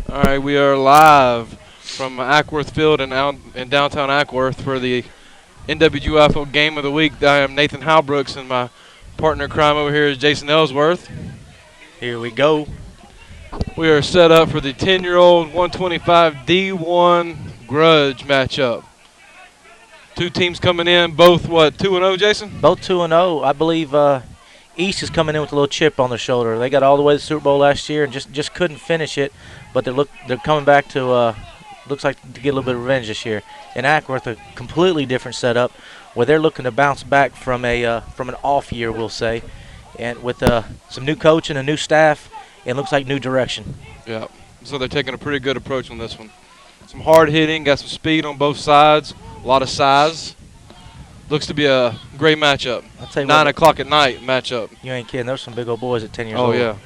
All right, we are live from Acworth Field in downtown Acworth for the NWGFL Game of the Week. I am Nathan Halbrooks, and my partner in crime over here is Jason Ellsworth. Here we go. We are set up for the 10-year-old 125 D1 grudge matchup. Two teams coming in, both, 2-0, Jason? Both 2-0. I believe East is coming in with a little chip on their shoulder. They got all the way to the Super Bowl last year and just couldn't finish it. But they're coming back to looks like to get a little bit of revenge this year. And Acworth, a completely different setup, where they're looking to bounce back from an off year, we'll say, and with some new coach and a new staff, it looks like new direction. Yeah. So they're taking a pretty good approach on this one. Some hard hitting, got some speed on both sides, a lot of size. Looks to be a great matchup. I'll tell you 9 what, o'clock at night matchup. you ain't kidding. There's some big old boys at 10 years Oh, old. yeah.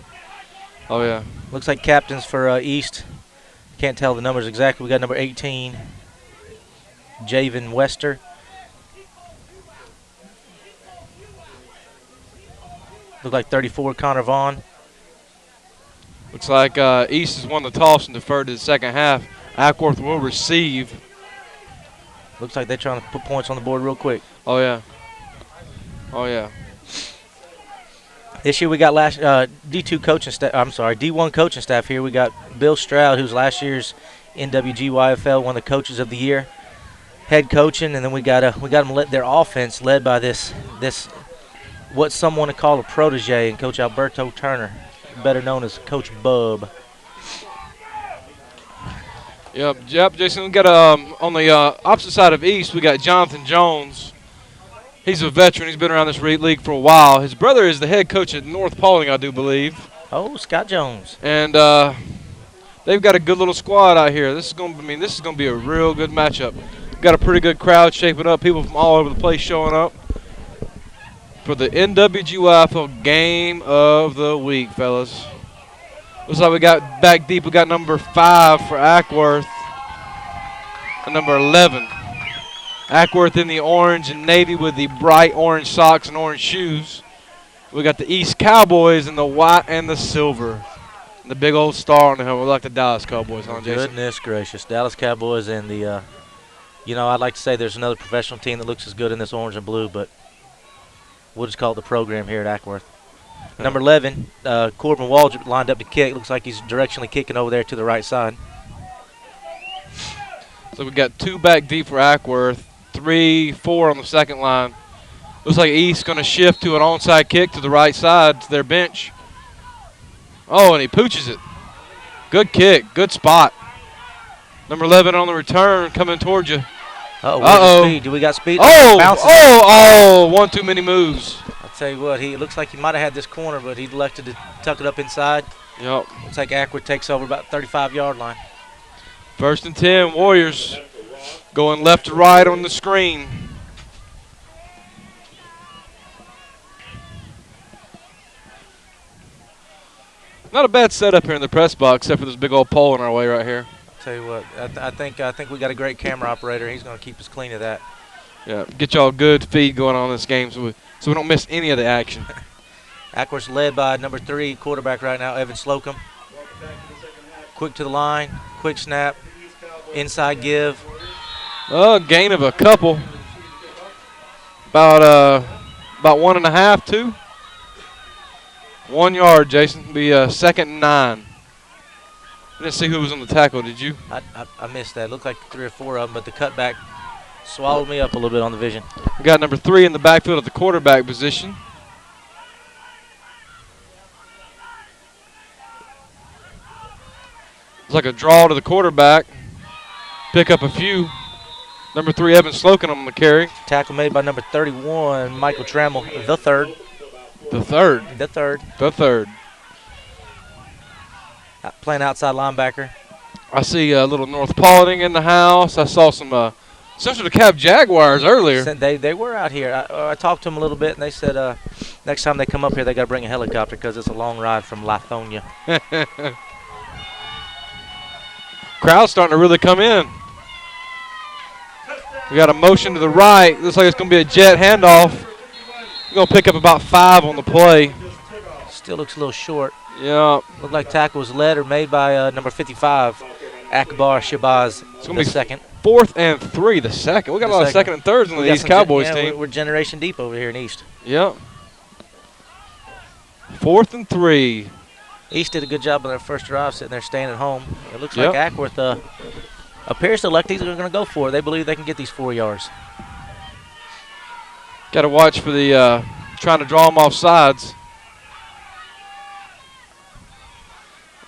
Oh, yeah. Looks like captains for East. Can't tell the numbers exactly. We got number 18, Javen Wester. Look like 34, Connor Vaughn. Looks like East has won the toss and deferred to the second half. Acworth will receive. Looks like they're trying to put points on the board real quick. Oh, yeah. Oh, yeah. This year we got D2 coaching staff. I'm sorry, D1 coaching staff here. We got Bill Stroud, who's last year's NWGYFL one of the coaches of the year, head coaching, and then we got them their offense led by this what some want to call a protege, and Coach Alberto Turner, better known as Coach Bub. Yep, Jason. We got on the opposite side of East, we got Jonathan Jones. He's a veteran. He's been around this league for a while. His brother is the head coach at North Paulding, I do believe. Oh, Scott Jones. And they've got a good little squad out here. This is going to be a real good matchup. Got a pretty good crowd shaping up. People from all over the place showing up for the NWGYFL Game of the Week, fellas. Looks like we got back deep. We got number 5 for Acworth and number 11. Acworth in the orange and navy with the bright orange socks and orange shoes. We got the East Cowboys in the white and the silver. And the big old star on the helmet. We like the Dallas Cowboys, huh, Jason? Goodness gracious. Dallas Cowboys and the, I'd like to say there's another professional team that looks as good in this orange and blue, but we'll just call it the program here at Acworth. Yeah. Number 11, Corbin Waldrop lined up to kick. Looks like he's directionally kicking over there to the right side. So we got 2 back deep for Acworth. 3, 4 on the second line. Looks like East going to shift to an onside kick to the right side to their bench. Oh, and he pooches it. Good kick. Good spot. Number 11 on the return coming towards you. Uh-oh. Speed. Do we got speed? One too many moves. I'll tell you what, he looks like he might have had this corner, but he elected to tuck it up inside. Yep. Looks like Acworth takes over about 35-yard line. 1st and 10, Warriors. Going left to right on the screen. Not a bad setup here in the press box, except for this big old pole in our way right here. I'll tell you what, I think we got a great camera operator. He's going to keep us clean of that. Yeah, get y'all a good feed going on this game so we don't miss any of the action. Acworth's led by number 3 quarterback right now, Evan Slocum. Quick to the line, quick snap, inside give. Gain of a couple. About 1.5, 2. 1 yard, Jason. Be 2nd and 9. I didn't see who was on the tackle, did you? I missed that. Looked like 3 or 4 of them, but the cutback swallowed me up a little bit on the vision. We got number 3 in the backfield at the quarterback position. It's like a draw to the quarterback. Pick up a few. Number 3, Evan Slocum on the carry. Tackle made by number 31, Michael Trammell, the third. The third. Playing outside linebacker. I see a little North Paulding in the house. I saw some Central DeKalb Jaguars earlier. They were out here. I talked to them a little bit, and they said next time they come up here, they got to bring a helicopter because it's a long ride from Lithonia. Crowd's starting to really come in. We got a motion to the right. Looks like it's going to be a jet handoff. We're going to pick up about 5 on the play. Still looks a little short. Yeah. Looked like tackle was led or made by number 55, Akbar Shabazz, It's going the to be second. 4th and 3, the second. We got a lot of second and thirds on the East Cowboys team. We're generation deep over here in East. Yep. 4th and 3. East did a good job on their first drive, sitting there staying at home. It looks Yep. like Acworth appears to elect these are going to go for it. They believe they can get these 4 yards. Got to watch for the trying to draw them off sides.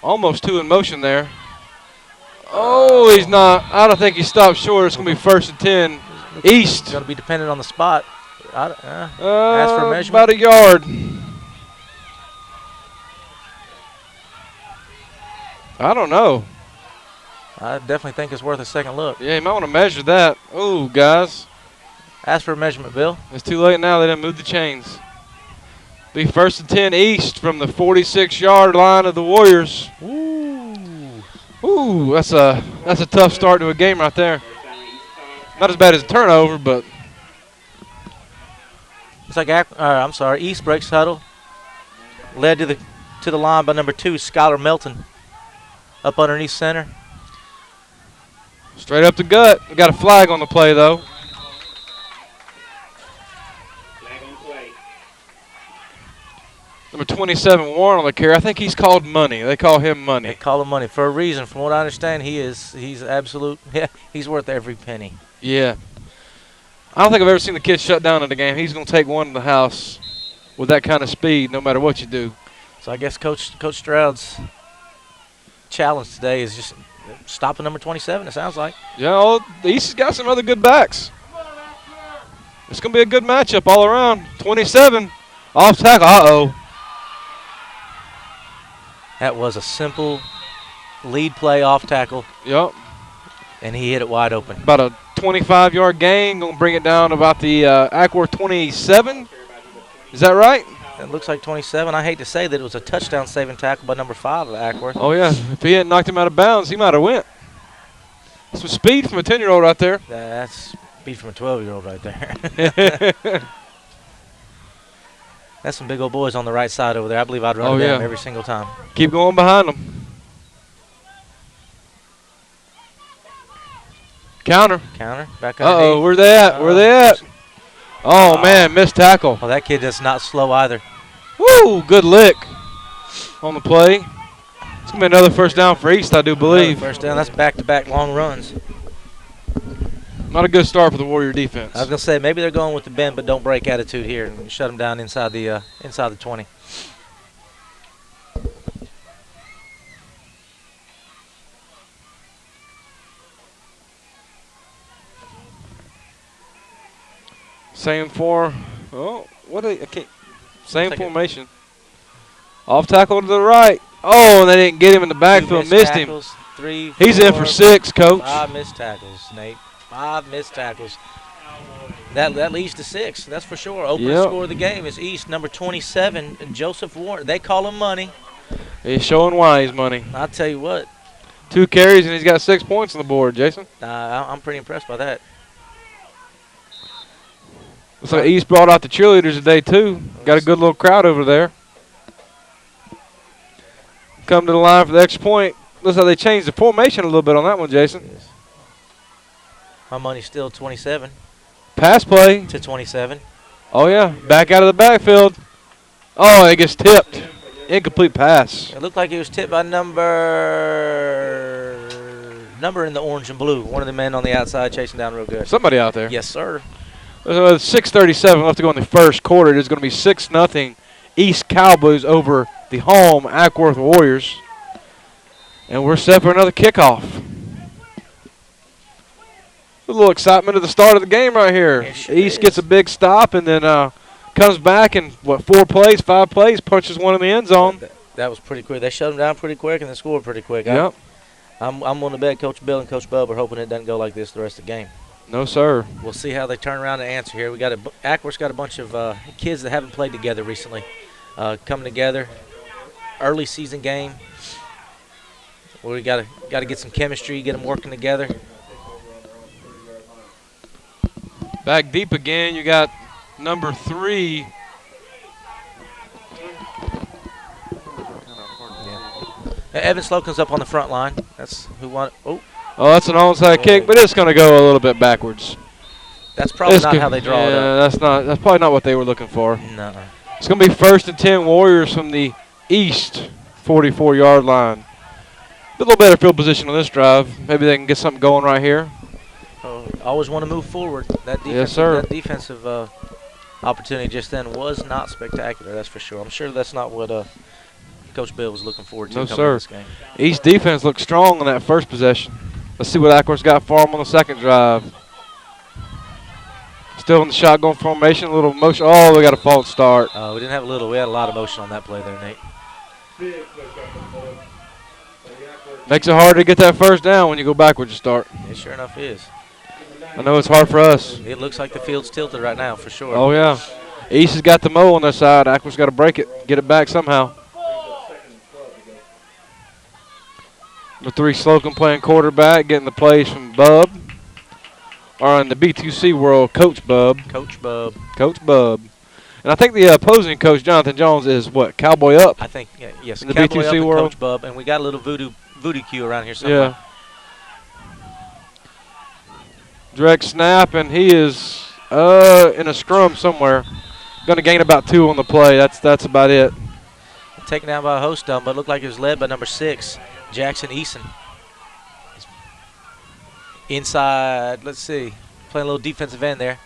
Almost 2 in motion there. Oh, he's not. I don't think he stopped short. It's going to be 1st and 10. East. It's going to be dependent on the spot. As for measurement. About a yard. I don't know. I definitely think it's worth a second look. Yeah, you might want to measure that. Oh, guys. Ask for a measurement, Bill. It's too late now. They didn't move the chains. Be 1st and 10 East from the 46-yard line of the Warriors. Ooh, that's a tough start to a game right there. Not as bad as a turnover, but it's like East breaks huddle. Led to the line by number 2, Skylar Melton. Up underneath center. Straight up the gut. We got a flag on the play, though. Flag on play. Number 27, Warren on the carry. I think he's called money. They call him money. They call him money for a reason. From what I understand, he's absolute. Yeah, he's worth every penny. Yeah. I don't think I've ever seen the kid shut down in the game. He's going to take one to the house with that kind of speed no matter what you do. So I guess Coach Stroud's challenge today is just stopping number 27, it sounds like. Yeah, the East has got some other good backs. It's going to be a good matchup all around. 27, off tackle. Uh-oh. That was a simple lead play off tackle. Yep. And he hit it wide open. About a 25-yard gain. Going to bring it down about the Acworth 27. Is that right? It looks like 27. I hate to say that it was a touchdown saving tackle by number 5 of Acworth. Oh, yeah. If he hadn't knocked him out of bounds, he might have went. Some speed from a 10-year-old right there. That's speed from a 12-year-old right there. That's some big old boys on the right side over there. I believe I'd run them every single time. Keep going behind them. Counter. Back underneath. Uh-oh, where they at? Where they at? Oh, man, missed tackle. Oh, that kid is not slow either. Woo, good lick on the play. It's going to be another first down for East, I do believe. Another first down. That's back-to-back long runs. Not a good start for the Warrior defense. I was going to say, maybe they're going with the bend but don't break attitude here and shut them down inside the 20. Same form. Oh, what a okay. Same formation. Off tackle to the right. Oh, and they didn't get him in the backfield. Missed him. 3, 4, He's in for 6, Coach. 5 missed tackles, Nate. 5 missed tackles. That leads to 6. That's for sure. Opening score of the game is East, number 27, Joseph Warren. They call him money. He's showing why he's money. I'll tell you what. 2 carries, and he's got 6 points on the board, Jason. I'm pretty impressed by that. Looks like East brought out the cheerleaders today, too. Got a good little crowd over there. Come to the line for the extra point. Looks like they changed the formation a little bit on that one, Jason. Yes. My money's still 27 Pass play. to 27. Oh, yeah. Back out of the backfield. Oh, it gets tipped. Incomplete pass. It looked like it was tipped by number in the orange and blue. One of the men on the outside chasing down real good. Somebody out there. Yes, sir. 6:37 left to go in the first quarter. It's going to be 6-0 East Cowboys over the home Acworth Warriors. And we're set for another kickoff. A little excitement at the start of the game right here. East gets a big stop and then comes back and, 5 plays, punches one in the end zone. That was pretty quick. They shut them down pretty quick and they scored pretty quick. Yep. I'm willing to bet Coach Bill and Coach Bub are hoping it doesn't go like this the rest of the game. No, sir. We'll see how they turn around and answer here. Acworth's got a bunch of kids that haven't played together recently, coming together. Early season game. We got to get some chemistry, get them working together. Back deep again. You got number 3. Evan Slokin's up on the front line. That's who won. Oh, Oh, that's an onside kick, but it's going to go a little bit backwards. that's probably not how they draw it yeah, up. that's probably not what they were looking for. No. It's going to be 1st and 10 Warriors from the east 44-yard line. A little better field position on this drive. Maybe they can get something going right here. Oh, always want to move forward. Yes, sir. That defensive opportunity just then was not spectacular. That's for sure. I'm sure that's not what Coach Bill was looking forward to No, coming sir. in this game. East defense looked strong on that first possession. Let's see what Acworth's got for them on the second drive. Still in the shotgun formation, a little motion. Oh, we got a false start. We didn't have a little. We had a lot of motion on that play there, Nate. Makes it hard to get that first down when you go backwards to start. It sure enough is. I know it's hard for us. It looks like the field's tilted right now for sure. Oh, yeah. East has got the mo on their side. Acworth's got to break it, get it back somehow. The 3 Slocum playing quarterback, getting the plays from Bub. Or in the B2C world, Coach Bub. Coach Bub. Coach Bub. And I think the opposing coach, Jonathan Jones, is what, Cowboy Up? I think, yes, in the Cowboy B2C Up and world. Coach Bub. And we got a little voodoo cue around here somewhere. Yeah. Direct snap, and he is in a scrum somewhere. Going to gain about 2 on the play. That's about it. Taken down by a host dumb, but looked like it was led by number 6, Jackson Eason. Inside, let's see, playing a little defensive end there.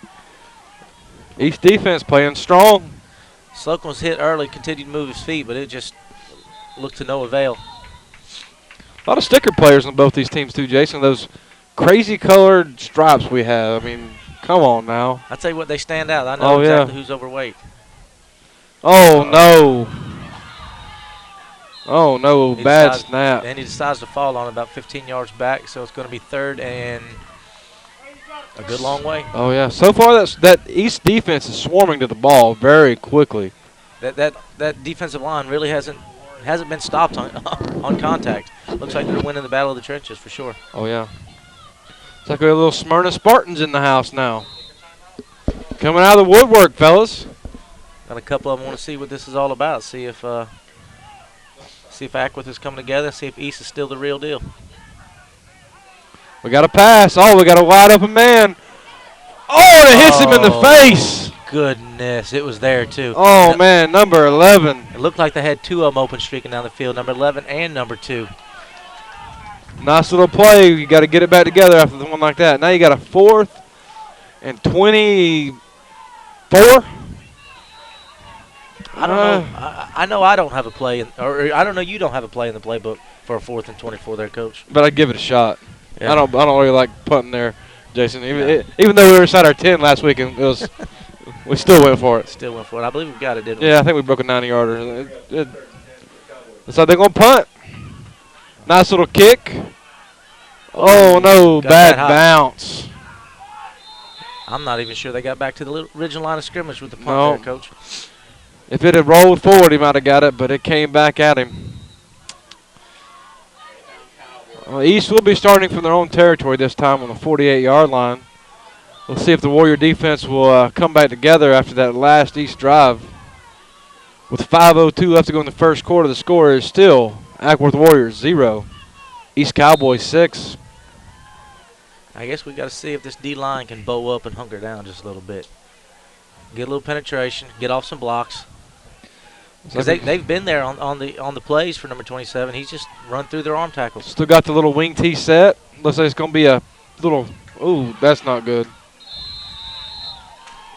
East defense playing strong. Slocum was hit early, continued to move his feet, but it just looked to no avail. A lot of sticker players on both these teams too, Jason. Those crazy colored stripes we have. I mean, come on now. I tell you what, they stand out. I know exactly who's overweight. Oh, no. Oh, no, bad snap. And he decides to fall on about 15 yards back, so it's going to be 3rd and a good long way. Oh, yeah. So far, that East defense is swarming to the ball very quickly. That defensive line really hasn't been stopped on contact. Looks like they're winning the battle of the trenches for sure. Oh, yeah. It's like we have a little Smyrna Spartans in the house now. Coming out of the woodwork, fellas. Got a couple of them want to see what this is all about. See if Acworth is coming together. See if East is still the real deal. We got a pass. Oh, we got a wide open man. Oh, and it hits him in the face. Goodness, it was there too. Oh, man, number 11. It looked like they had 2 of them open streaking down the field, number 11 and number 2. Nice little play. You got to get it back together after the one like that. Now you got a 4th and 24. I don't know. I know I don't have a play, or I don't know you don't have a play in the playbook for a 4th and 24 there, Coach. But I'd give it a shot. Yeah. I don't really like punting there, Jason. Even though we were inside our 10 last week, and we still went for it. Still went for it. I believe we got it, didn't we? Yeah, I think we broke a 90-yarder. Looks like they're going to punt. Nice little kick. Oh, no, bad bounce. I'm not even sure they got back to the original line of scrimmage with the punt No. there, Coach. If it had rolled forward, he might have got it, but it came back at him. East will be starting from their own territory this time on the 48-yard line. We'll see if the Warrior defense will come back together after that last East drive. With 5:02 left to go in the first quarter, the score is still Acworth Warriors 0, East Cowboys 6. I guess we got to see if this D-line can bow up and hunker down just a little bit. Get a little penetration, get off some blocks. Because they've been there on the plays for number 27. He's just run through their arm tackles. Still got the little wing tee set. Looks like it's going to be a little, ooh, that's not good.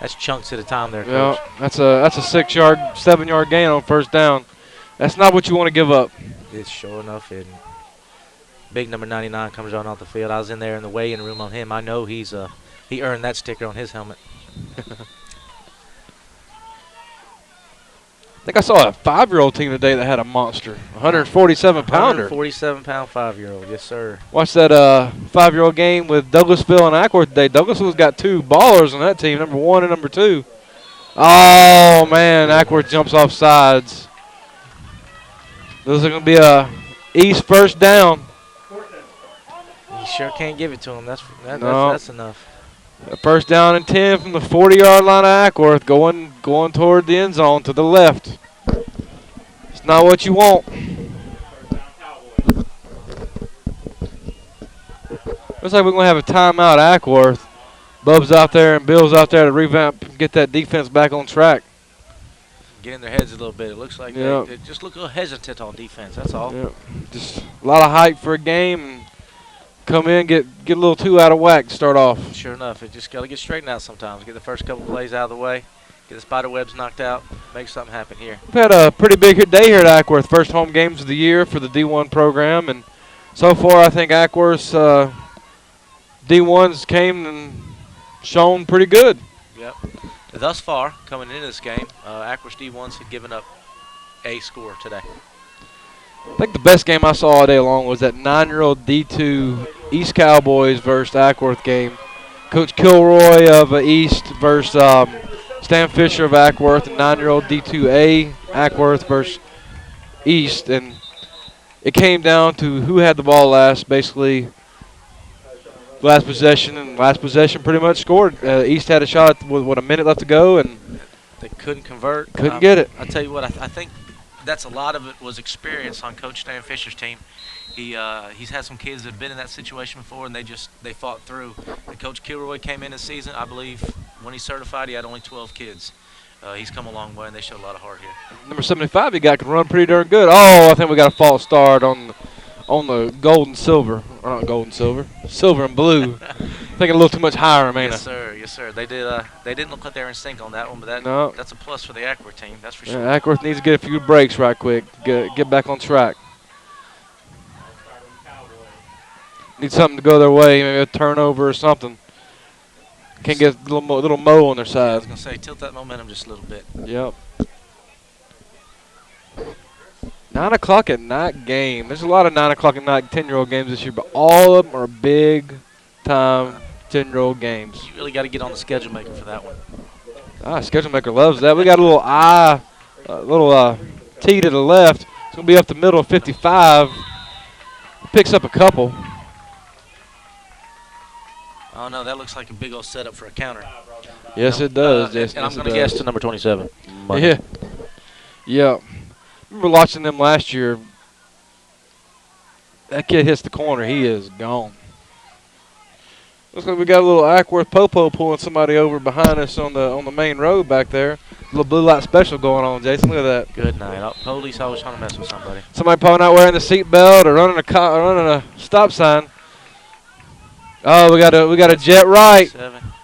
That's chunks at a time there, Yeah, Coach. that's a 6-yard, 7-yard gain on first down. That's not what you want to give up. It's sure enough isn't. Big number 99 comes on off the field. I was in there in the weigh-in room on him. I know he earned that sticker on his helmet. I think I saw a 5-year-old team today that had a monster, 147-pounder. 147-pound 5-year-old, yes, sir. Watched that 5-year-old game with Douglasville and Acworth today. Douglasville's got 2 ballers on that team, number 1 and number 2. Oh, man, Acworth jumps off sides. This is going to be a East first down. You sure can't give it to him. That's enough. A first down and 10 from the 40-yard line of Acworth, going toward the end zone to the left. It's not what you want. Looks like we're going to have a timeout at Acworth. Bub's out there and Bill's out there to revamp and get that defense back on track. Get in their heads a little bit. It looks like they just look a little hesitant on defense. That's all. Yep. Just a lot of hype for a game and come in, get a little too out of whack to start off. Sure enough, it just got to get straightened out sometimes. Get the first couple plays out of the way. Get the spider webs knocked out. Make something happen here. We've had a pretty big day here at Acworth. First home games of the year for the D1 program. And so far, I think Acworth's D1s came and shown pretty good. Yep. Thus far, coming into this game, Acworth D1s had given up a score today. I think the best game I saw all day long was that 9-year-old D2 East Cowboys versus Acworth game. Coach Kilroy of East versus Stan Fisher of Acworth, and 9-year-old D2A Acworth versus East. And it came down to who had the ball last, basically last possession, and last possession pretty much scored. East had a shot with a minute left to go, and they couldn't convert. Couldn't get it. I tell you what, I think that's a lot of it was experience on Coach Stan Fisher's team. He's had some kids that have been in that situation before, and they fought through. And Coach Kilroy came in this season, I believe, when he certified, he had only 12 kids. He's come a long way, and they showed a lot of heart here. Number 75, he got can run pretty darn good. Oh, I think we got a false start on the gold and silver. Or not gold and silver. Silver and blue. Thinking a little too much higher, man. Yes, sir. Yes, sir. They didn't look like they were in sync on that one, but that's a plus for the Acworth team. That's for sure. Yeah, Acworth needs to get a few breaks right quick. Get back on track. Need something to go their way, maybe a turnover or something. Can't get a little mo on their side. Yeah, I was going to say, tilt that momentum just a little bit. Yep. 9 o'clock at night game. There's a lot of 9 o'clock at night 10-year-old games this year, but all of them are big-time 10-year-old games. You really got to get on the schedule maker for that one. Schedule maker loves that. We got a little T to the left. It's going to be up the middle of 55. Picks up a couple. Oh, no, that looks like a big old setup for a counter. Yes, it does. Yes, and I'm going to guess to number 27. Yeah. Yeah. Remember watching them last year. That kid hits the corner. He is gone. Looks like we got a little Acworth Popo pulling somebody over behind us on the main road back there. A little blue light special going on, Jason. Look at that. Good night. Police always trying to mess with somebody. Somebody probably not wearing the seat belt or running a stop sign. Oh, we got a jet right.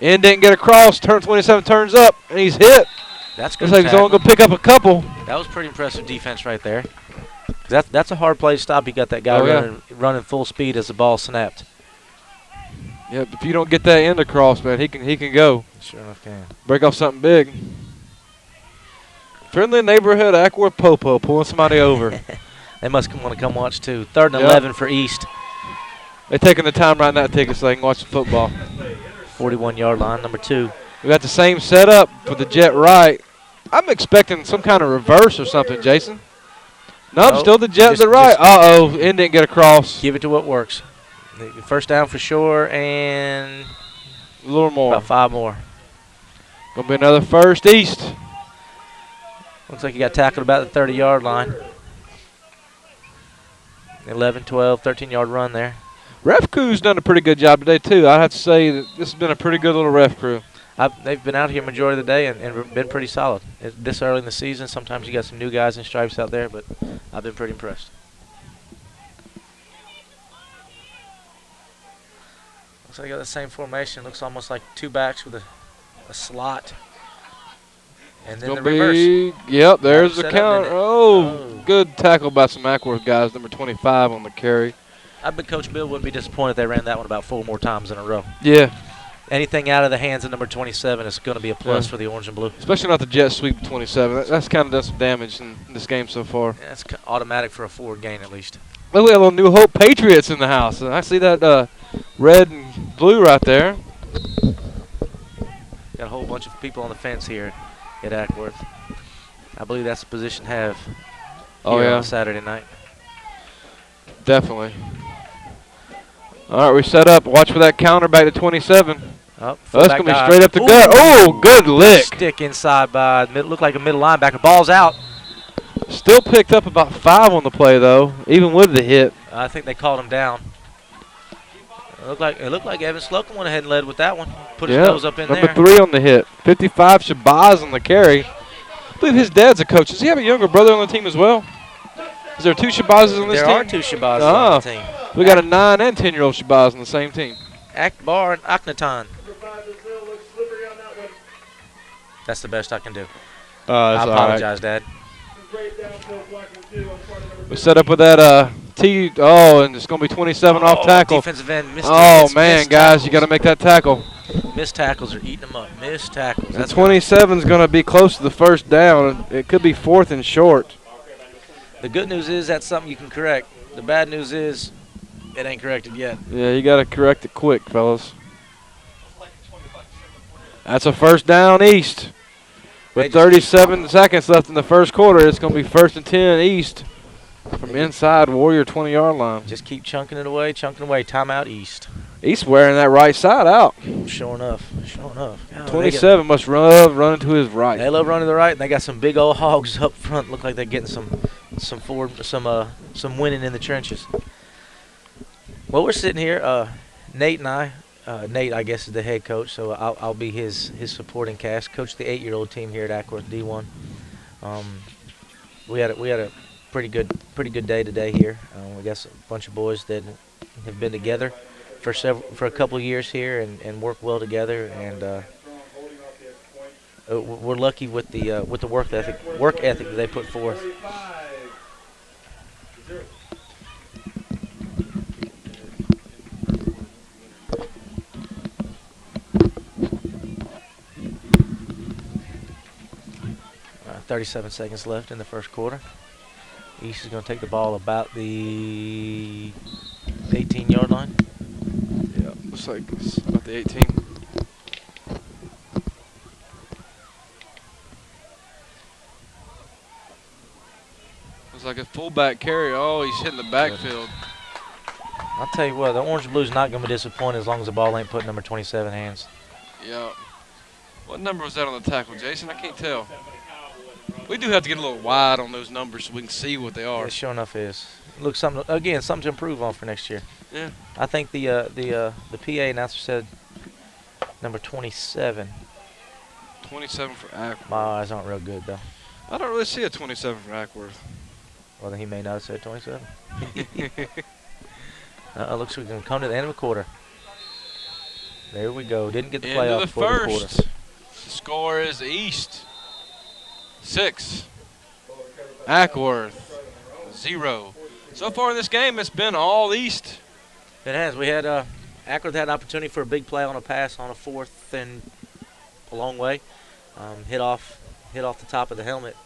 N didn't get across. Turn 27 turns up, and he's hit. That's good. Looks like he's only going to pick up a couple. That was pretty impressive defense right there. That's a hard play to stop. You got that guy running full speed as the ball snapped. Yep, if you don't get that end across, man, he can go. Sure enough can. Break off something big. Friendly neighborhood Acworth Popo pulling somebody over. They must want to come watch too. 3rd and 11 for East. They're taking the time right now to take it so they can watch the football. 41-yard line, number 2. We got the same setup for the jet right. I'm expecting some kind of reverse or something, Jason. Nope, still the jet to the right. Uh-oh, N didn't get across. Give it to what works. First down for sure, and a little more. About 5 more. Going to be another first East. Looks like he got tackled about the 30-yard line. 11, 12, 13-yard run there. Ref crew's done a pretty good job today, too. I have to say that this has been a pretty good little ref crew. They've been out here majority of the day and been pretty solid. This early in the season, sometimes you got some new guys in stripes out there, but I've been pretty impressed. Looks like they got the same formation. Looks almost like 2 backs with a slot. And then the reverse. Yep, there's the counter. Oh, good tackle by some Acworth guys. Number 25 on the carry. I bet Coach Bill wouldn't be disappointed if they ran that one about 4 more times in a row. Yeah. Anything out of the hands of number 27 is going to be a plus for the orange and blue. Especially not the jet sweep 27. That's kind of done some damage in this game so far. Yeah, that's automatic for a forward gain at least. Look, we have a little New Hope Patriots in the house. I see that red and blue right there. Got a whole bunch of people on the fence here at Acworth. I believe that's a position have on Saturday night. Definitely. All right, we set up. Watch for that counter back to 27. Oh, that's going to be straight up the gut. Oh, good lick. Stick inside by, looked like a middle linebacker. Ball's out. Still picked up about 5 on the play, though, even with the hit. I think they called him down. It looked like Evan Slocum went ahead and led with that one. Put his Yeah, nose up in number there. 3 on the hit. 55, Shabazz on the carry. I believe his dad's a coach. Does he have a younger brother on the team as well? Is there 2 Shabazzes on this team? There are 2 Shabazzes on the team. We got a 9 and 10-year-old Shabazz on the same team. Akbar and Akhenaton. That's the best I can do. I apologize, Dad. We set up with that T. Oh, and it's going to be 27 off tackle. Defensive end missed. Oh, man, guys, you got to make that tackle. Missed tackles are eating them up. Missed tackles. That's 27 is going to be close to the first down. It could be 4th and short. The good news is that's something you can correct. The bad news is it ain't corrected yet. Yeah, you got to correct it quick, fellas. That's a first down East. With 37 seconds left in the first quarter, it's going to be 1st and 10 East from inside Warrior 20-yard line. Just keep chunking it away, Timeout East. East wearing that right side out. Sure enough. God, 27 must run to his right. They love running to the right, and they got some big old hogs up front. Look like they're getting some winning in the trenches. Well, we're sitting here, Nate and I. Nate, I guess, is the head coach, so I'll be his supporting cast. Coach the 8-year-old team here at Acworth D1. We had a pretty good day today here. We got a bunch of boys that have been together for a couple of years here and work well together, and we're lucky with the work ethic that they put forth. 37 seconds left in the first quarter. East is going to take the ball about the 18-yard line. Yeah, looks like it's about the 18. Looks like a fullback carry. Oh, he's hitting the backfield. I'll tell you what, the Orange and Blue's not going to be disappointed as long as the ball ain't put in number 27 hands. Yeah. What number was that on the tackle, Jason? I can't tell. We do have to get a little wide on those numbers so we can see what they are. It sure enough is. Looks something to improve on for next year. Yeah. I think the PA announcer said number 27. 27 for Acworth. My eyes aren't real good though. I don't really see a 27 for Acworth. Well, then he may not have said 27. Looks like we're going to come to the end of the quarter. There we go. Didn't get the playoff for the quarter. The score is East 6, Acworth 0. So far in this game, it's been all East. It has. We had Acworth had an opportunity for a big play on a pass on a 4th and a long way. Hit off the top of the helmet.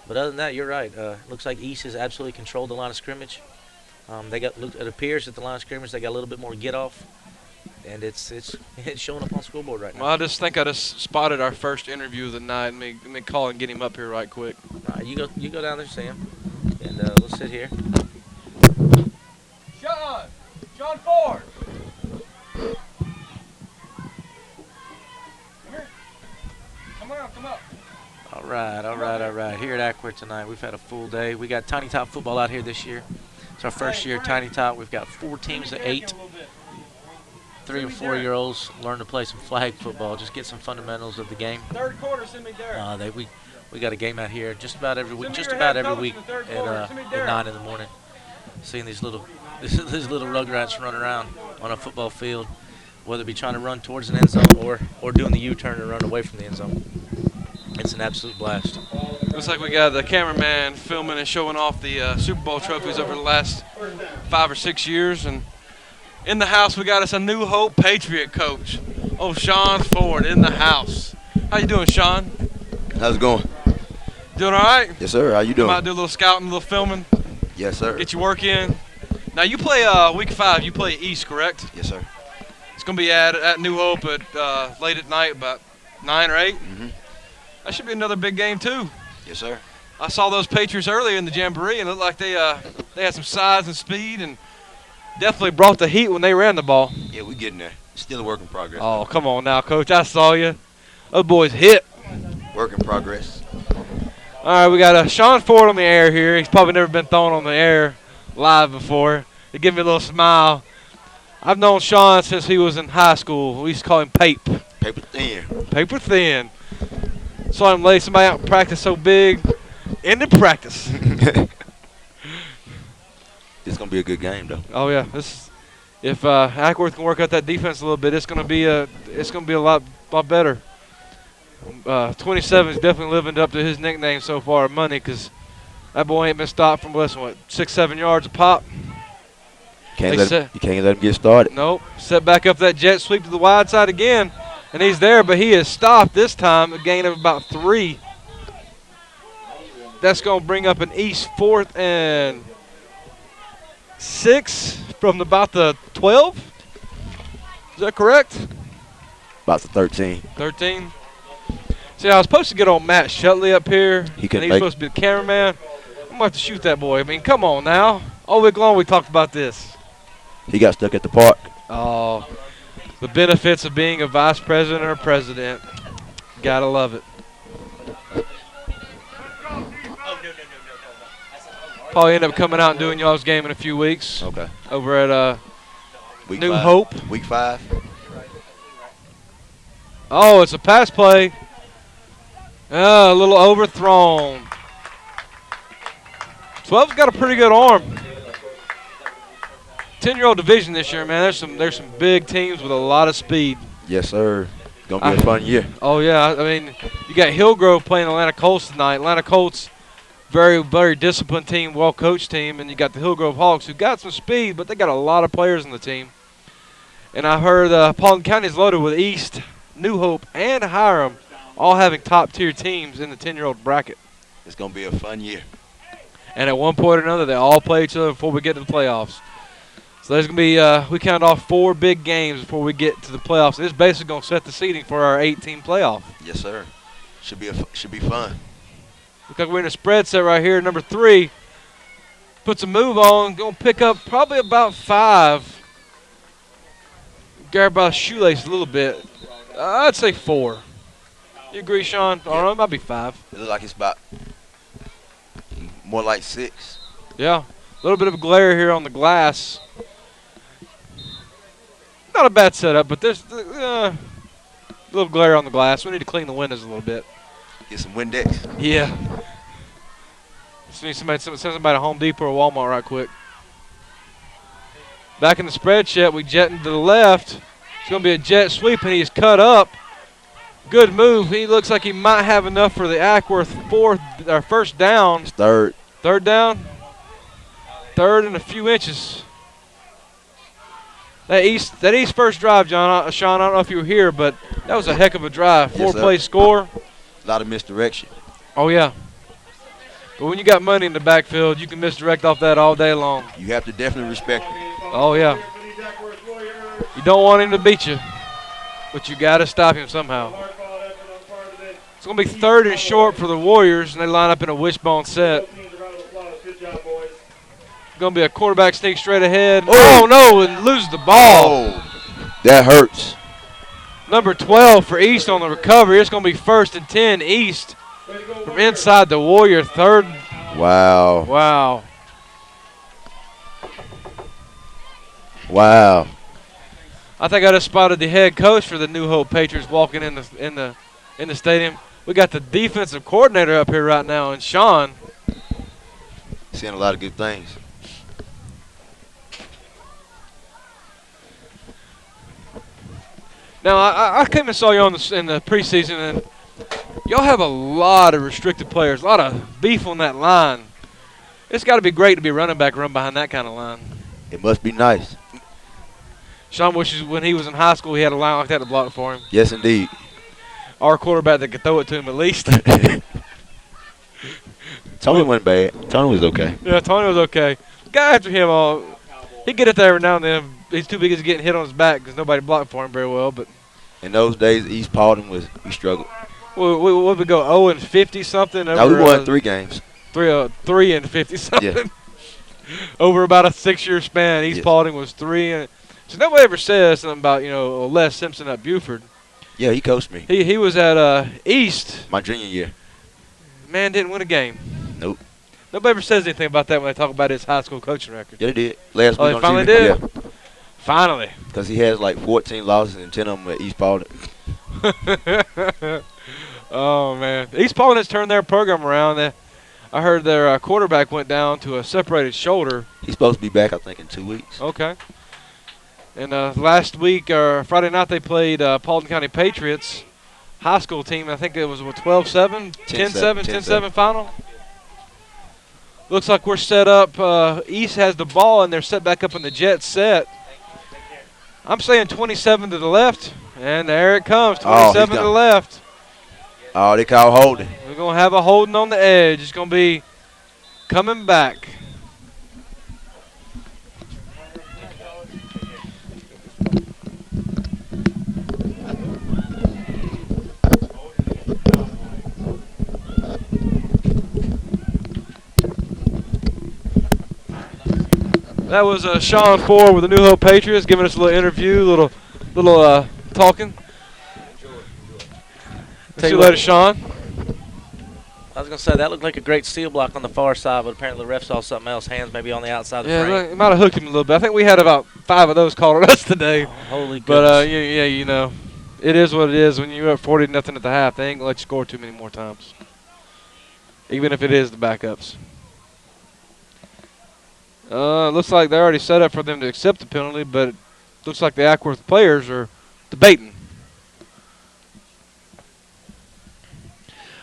But other than that, you're right. Looks like East has absolutely controlled the line of scrimmage. It appears at the line of scrimmage they got a little bit more get off, and it's showing up on scoreboard right now. Well, I just spotted our first interview of the night. Let me call and get him up here right quick. All right, you go down there, Sam, and we'll sit here. John Ford. Come up. All right. Here at Acworth tonight, we've had a full day. We got Tiny Top football out here this year. It's our first year Tiny Top. We've got 4 teams of 8. 3 and 4-year-olds learn to play some flag football. Just get some fundamentals of the game. Third quarter, send me Derek. We got a game out here just about every week. At 9 in the morning. Seeing these little rugrats run around on a football field, whether it be trying to run towards an end zone or doing the U-turn and run away from the end zone. It's an absolute blast. Looks like we got the cameraman filming and showing off the Super Bowl trophies over the last 5 or 6 years. And in the house, we got us a New Hope Patriot coach. Oh, Sean Ford in the house. How you doing, Sean? How's it going? Doing all right? Yes, sir. How you doing? Might do a little scouting, a little filming. Yes, sir. Get your work in. Now, you play week 5. You play East, correct? Yes, sir. It's going to be at New Hope at late at night, about 9 or 8. Mm-hmm. That should be another big game, too. Yes, sir. I saw those Patriots earlier in the Jamboree, and it looked like they had some size and speed and definitely brought the heat when they ran the ball. Yeah, we getting there. Still a work in progress. Oh, come on now, Coach. I saw you. Those boys hit. Work in progress. All right, we got Sean Ford on the air here. He's probably never been thrown on the air live before. He gave me a little smile. I've known Sean since he was in high school. We used to call him Pape. Paper thin. Paper thin. Saw him lay somebody out in practice so big. Ended practice. It's gonna be a good game though. Oh yeah, if Acworth can work out that defense a little bit, it's gonna be a lot better. 27 is definitely living up to his nickname so far, Money, because that boy ain't been stopped from less than what 6-7 yards a pop. You can't let him get started. Nope. Set back up that jet sweep to the wide side again, and he's there, but he is stopped this time, a gain of about 3. That's gonna bring up an East 4th and 6 from about the 12. Is that correct? About the 13. 13. See, I was supposed to get on Matt Shutley up here. He couldn't and he's make supposed to be the cameraman. I'm going to have to shoot that boy. I mean, come on now. All week long we talked about this. He got stuck at the park. Oh, the benefits of being a vice president or president. Gotta love it. Probably end up coming out and doing y'all's game in a few weeks. Okay. Over at Week New 5. Hope. Week 5. Oh, it's a pass play. A little overthrown. 12's got a pretty good arm. 10-year-old division this year, man. There's some big teams with a lot of speed. Yes, sir. Gonna be a fun year. Oh yeah, I mean, you got Hillgrove playing Atlanta Colts tonight. Atlanta Colts, very very disciplined team, well coached team, and you got the Hillgrove Hawks who got some speed, but they got a lot of players in the team. And I heard Paulding County is loaded with East, New Hope, and Hiram, all having top-tier teams in the 10-year-old bracket. It's gonna be a fun year. And at one point or another, they all play each other before we get to the playoffs. So there's going to be, we count off 4 big games before we get to the playoffs. This is basically going to set the seeding for our 8-team playoff. Yes, sir. Should be fun. Looks like we're in a spread set right here. Number 3 puts a move on. Going to pick up probably about 5. Grab by the shoelace a little bit. I'd say 4. You agree, Sean? Yeah. I don't know, it might be 5. It looks like it's about more like 6. Yeah. A little bit of a glare here on the glass. Not a bad setup, but there's a little glare on the glass. We need to clean the windows a little bit. Get some Windex. Yeah. Just need send somebody to Home Depot or Walmart right quick. Back in the spread set, we jetting to the left. It's going to be a jet sweep, and he's cut up. Good move. He looks like he might have enough for the Acworth first down. It's 3rd. 3rd down. 3rd and a few inches. That East first drive, Sean, I don't know if you were here, but that was a heck of a drive. Yes, 4-play score. A lot of misdirection. Oh, yeah. But when you got money in the backfield, you can misdirect off that all day long. You have to definitely respect it. Oh, yeah. You don't want him to beat you, but you got to stop him somehow. It's going to be 3rd and short for the Warriors, and they line up in a wishbone set. Going to be a quarterback sneak straight ahead. Oh, no, and lose the ball. Oh, that hurts. Number 12 for East on the recovery. It's going to be 1st and 10 East from inside the Warrior 3rd. Wow. Wow. Wow. I think I just spotted the head coach for the New Hope Patriots walking in the stadium. We got the defensive coordinator up here right now, and Sean. Seeing a lot of good things. Now, I came and saw you in the preseason, and y'all have a lot of restricted players, a lot of beef on that line. It's got to be great to be running back, run behind that kind of line. It must be nice. Sean wishes when he was in high school he had a line like that to block for him. Yes, indeed. Our quarterback that could throw it to him at least. Tony wasn't bad. Tony was okay. Yeah, Tony was okay. Guy after him, he get it there every now and then. He's too big as getting hit on his back because nobody blocked for him very well. But in those days, East Paulding we struggled. What we go 0 and 50 something? Now we won 3 games. 3 and 50 something. Yeah. Over about a 6-year span, East Paulding was 3. And so nobody ever says something about Les Simpson at Buford. Yeah, he coached me. He was at East. My junior year. Man didn't win a game. Nope. Nobody Nobody ever says anything about that when they talk about his high school coaching record. Yeah, they did. Last Oh, week they on finally TV. did? Yeah. Finally. Because he has like 14 losses and 10 of them at East Paulding. Oh, man. East Paulding has turned their program around. I heard their quarterback went down to a separated shoulder. He's supposed to be back, I think, in 2 weeks. Okay. And last week, Friday night, they played Paulding County Patriots high school team. I think it was 12-7, 10-7, 10-7 final. Looks like we're set up. East has the ball, and they're set back up in the jet set. I'm saying 27 to the left, and there it comes, 27 to the left. Oh, they call holding. We're going to have a holding on the edge. It's going to be coming back. That was Sean Ford with the New Hope Patriots giving us a little interview, little talking. See you later, Sean. I was going to say, that looked like a great steal block on the far side, but apparently the ref saw something else. Hands maybe on the outside of the frame. Yeah, it might have hooked him a little bit. I think we had about 5 of those called on us today. Oh, holy goodness. But, yeah, you know, it is what it is. When you're up 40-0 at the half, they ain't going to let you score too many more times, even if it is the backups. Looks like they're already set up for them to accept the penalty, but it looks like the Acworth players are debating.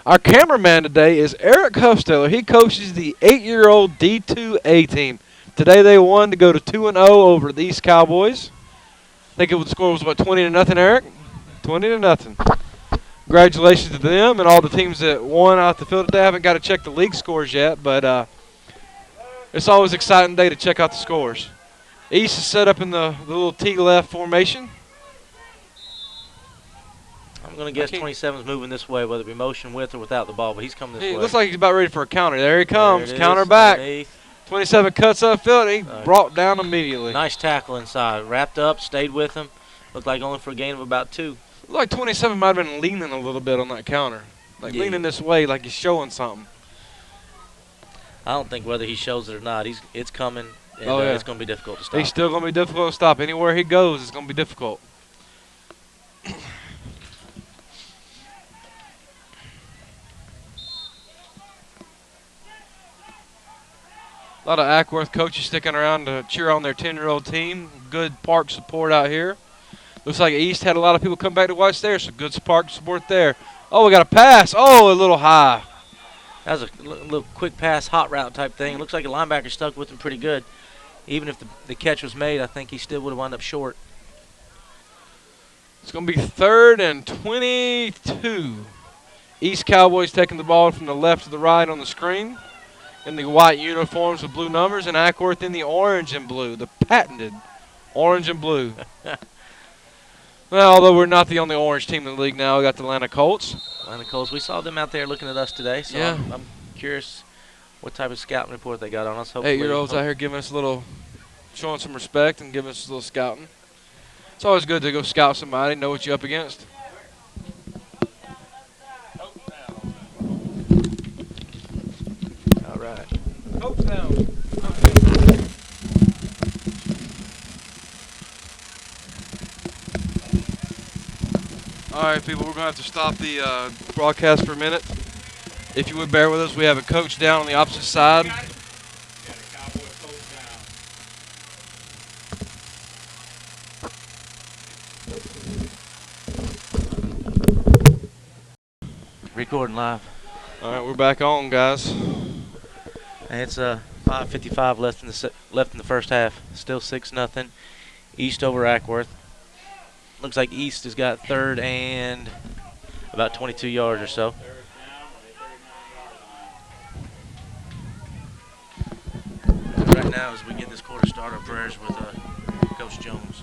Our cameraman today is Eric Huffsteller. He coaches the 8-year-old D2A team. Today they won to go to 2-0 over the East Cowboys. I think the score was, 20-0, Eric? 20-0. Congratulations to them and all the teams that won out the field today. I haven't got to check the league scores yet, but it's always an exciting day to check out the scores. East is set up in the little T-left formation. I'm going to guess 27's moving this way, whether it be motion with or without the ball, but he's coming this way. He looks like he's about ready for a counter. There he comes. There Counter is, back. underneath. 27 cuts upfield. He brought down immediately. Nice tackle inside. Wrapped up, stayed with him. Looked like only for a gain of about 2. Looked like 27 might have been leaning a little bit on that counter. Like leaning this way like he's showing something. I don't think whether he shows it or not. It's coming, and it's going to be difficult to stop. He's still going to be difficult to stop. Anywhere he goes, it's going to be difficult. A lot of Acworth coaches sticking around to cheer on their 10-year-old team. Good park support out here. Looks like East had a lot of people come back to watch there, so good park support there. Oh, we got a pass. Oh, a little high. That was a little quick pass, hot route type thing. Looks like a linebacker stuck with him pretty good. Even if the catch was made, I think he still would have wound up short. It's going to be 3rd and 22. East Cowboys taking the ball from the left to the right on the screen. In the white uniforms with blue numbers, and Acworth in the orange and blue, the patented orange and blue. Well, although we're not the only orange team in the league now, we got the Atlanta Colts. Atlanta Colts, we saw them out there looking at us today, so yeah. I'm curious what type of scouting report they got on us. 8-year-olds out here giving us a little, showing some respect and giving us a little scouting. It's always good to go scout somebody, know what you're up against. All right. Coach down. All right, people, we're going to have to stop the broadcast for a minute. If you would bear with us, we have a coach down on the opposite side. Recording live. All right, we're back on, guys. And it's 5:55 left in the first half. Still 6-0. East over Acworth. Looks like East has got 3rd and about 22 yards or so. Right now, as we get this quarter started, prayers with Coach Jones.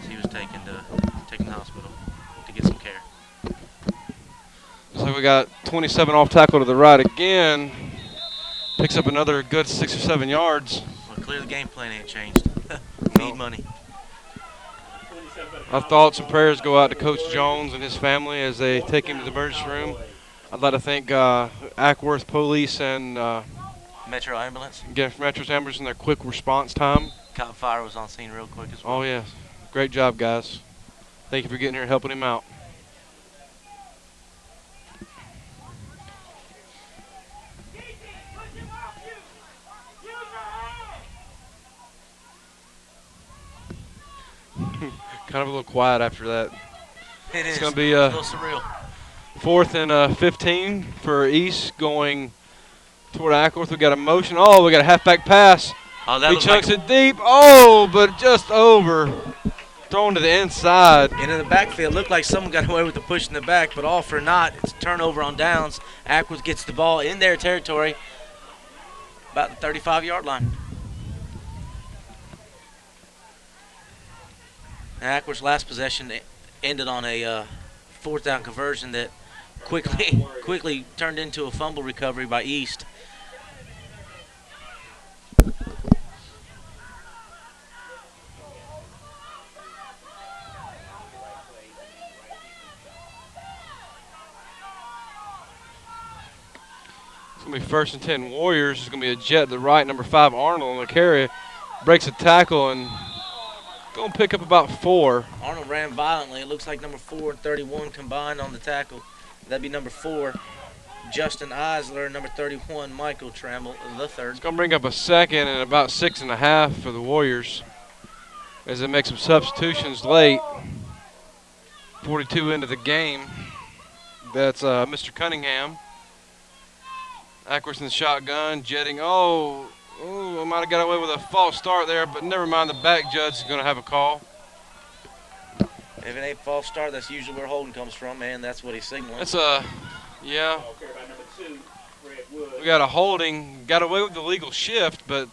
He was taken to the hospital to get some care. Looks like we got 27 off tackle to the right again. Picks up another good 6 or 7 yards. Well, clearly the game plan ain't changed. Need money. Our thoughts and prayers go out to Coach Jones and his family as they take him to the emergency room. I'd like to thank Acworth Police and Metro Ambulance. Metro's Ambulance and their quick response time. Cop Fire was on scene real quick as well. Oh, yeah. Great job, guys. Thank you for getting here and helping him out. Kind of a little quiet after that. It's going to be a little surreal. 4th and 15 for East going toward Acworth. We got a motion. Oh, we got a halfback pass. Oh, that He looks chunks like it deep. Oh, but just over. Thrown to the inside. and in the backfield, looked like someone got away with the push in the back, but all for naught. It's a turnover on downs. Acworth gets the ball in their territory, about the 35-yard line. Acworth's last possession ended on a 4th down conversion that quickly turned into a fumble recovery by East. It's going to be 1st and 10 Warriors. It's going to be a jet to the right, number 5 Arnold on the carry. Breaks a tackle and going to pick up about 4. Arnold ran violently. It looks like number 4 and 31 combined on the tackle. That'd be number 4, Justin Eisler, number 31, Michael Trammell, the third. It's going to bring up a 2nd and about 6.5 for the Warriors as they make some substitutions late. 42 into the game. That's Mr. Cunningham. Acworth in the shotgun, jetting. Oh, I might have got away with a false start there, but never mind. The back judge is going to have a call. If it ain't false start, that's usually where holding comes from, man. That's what he's signaling. That's yeah. Okay, by number 2, Fred Wood. We got a holding. Got away with the legal shift, but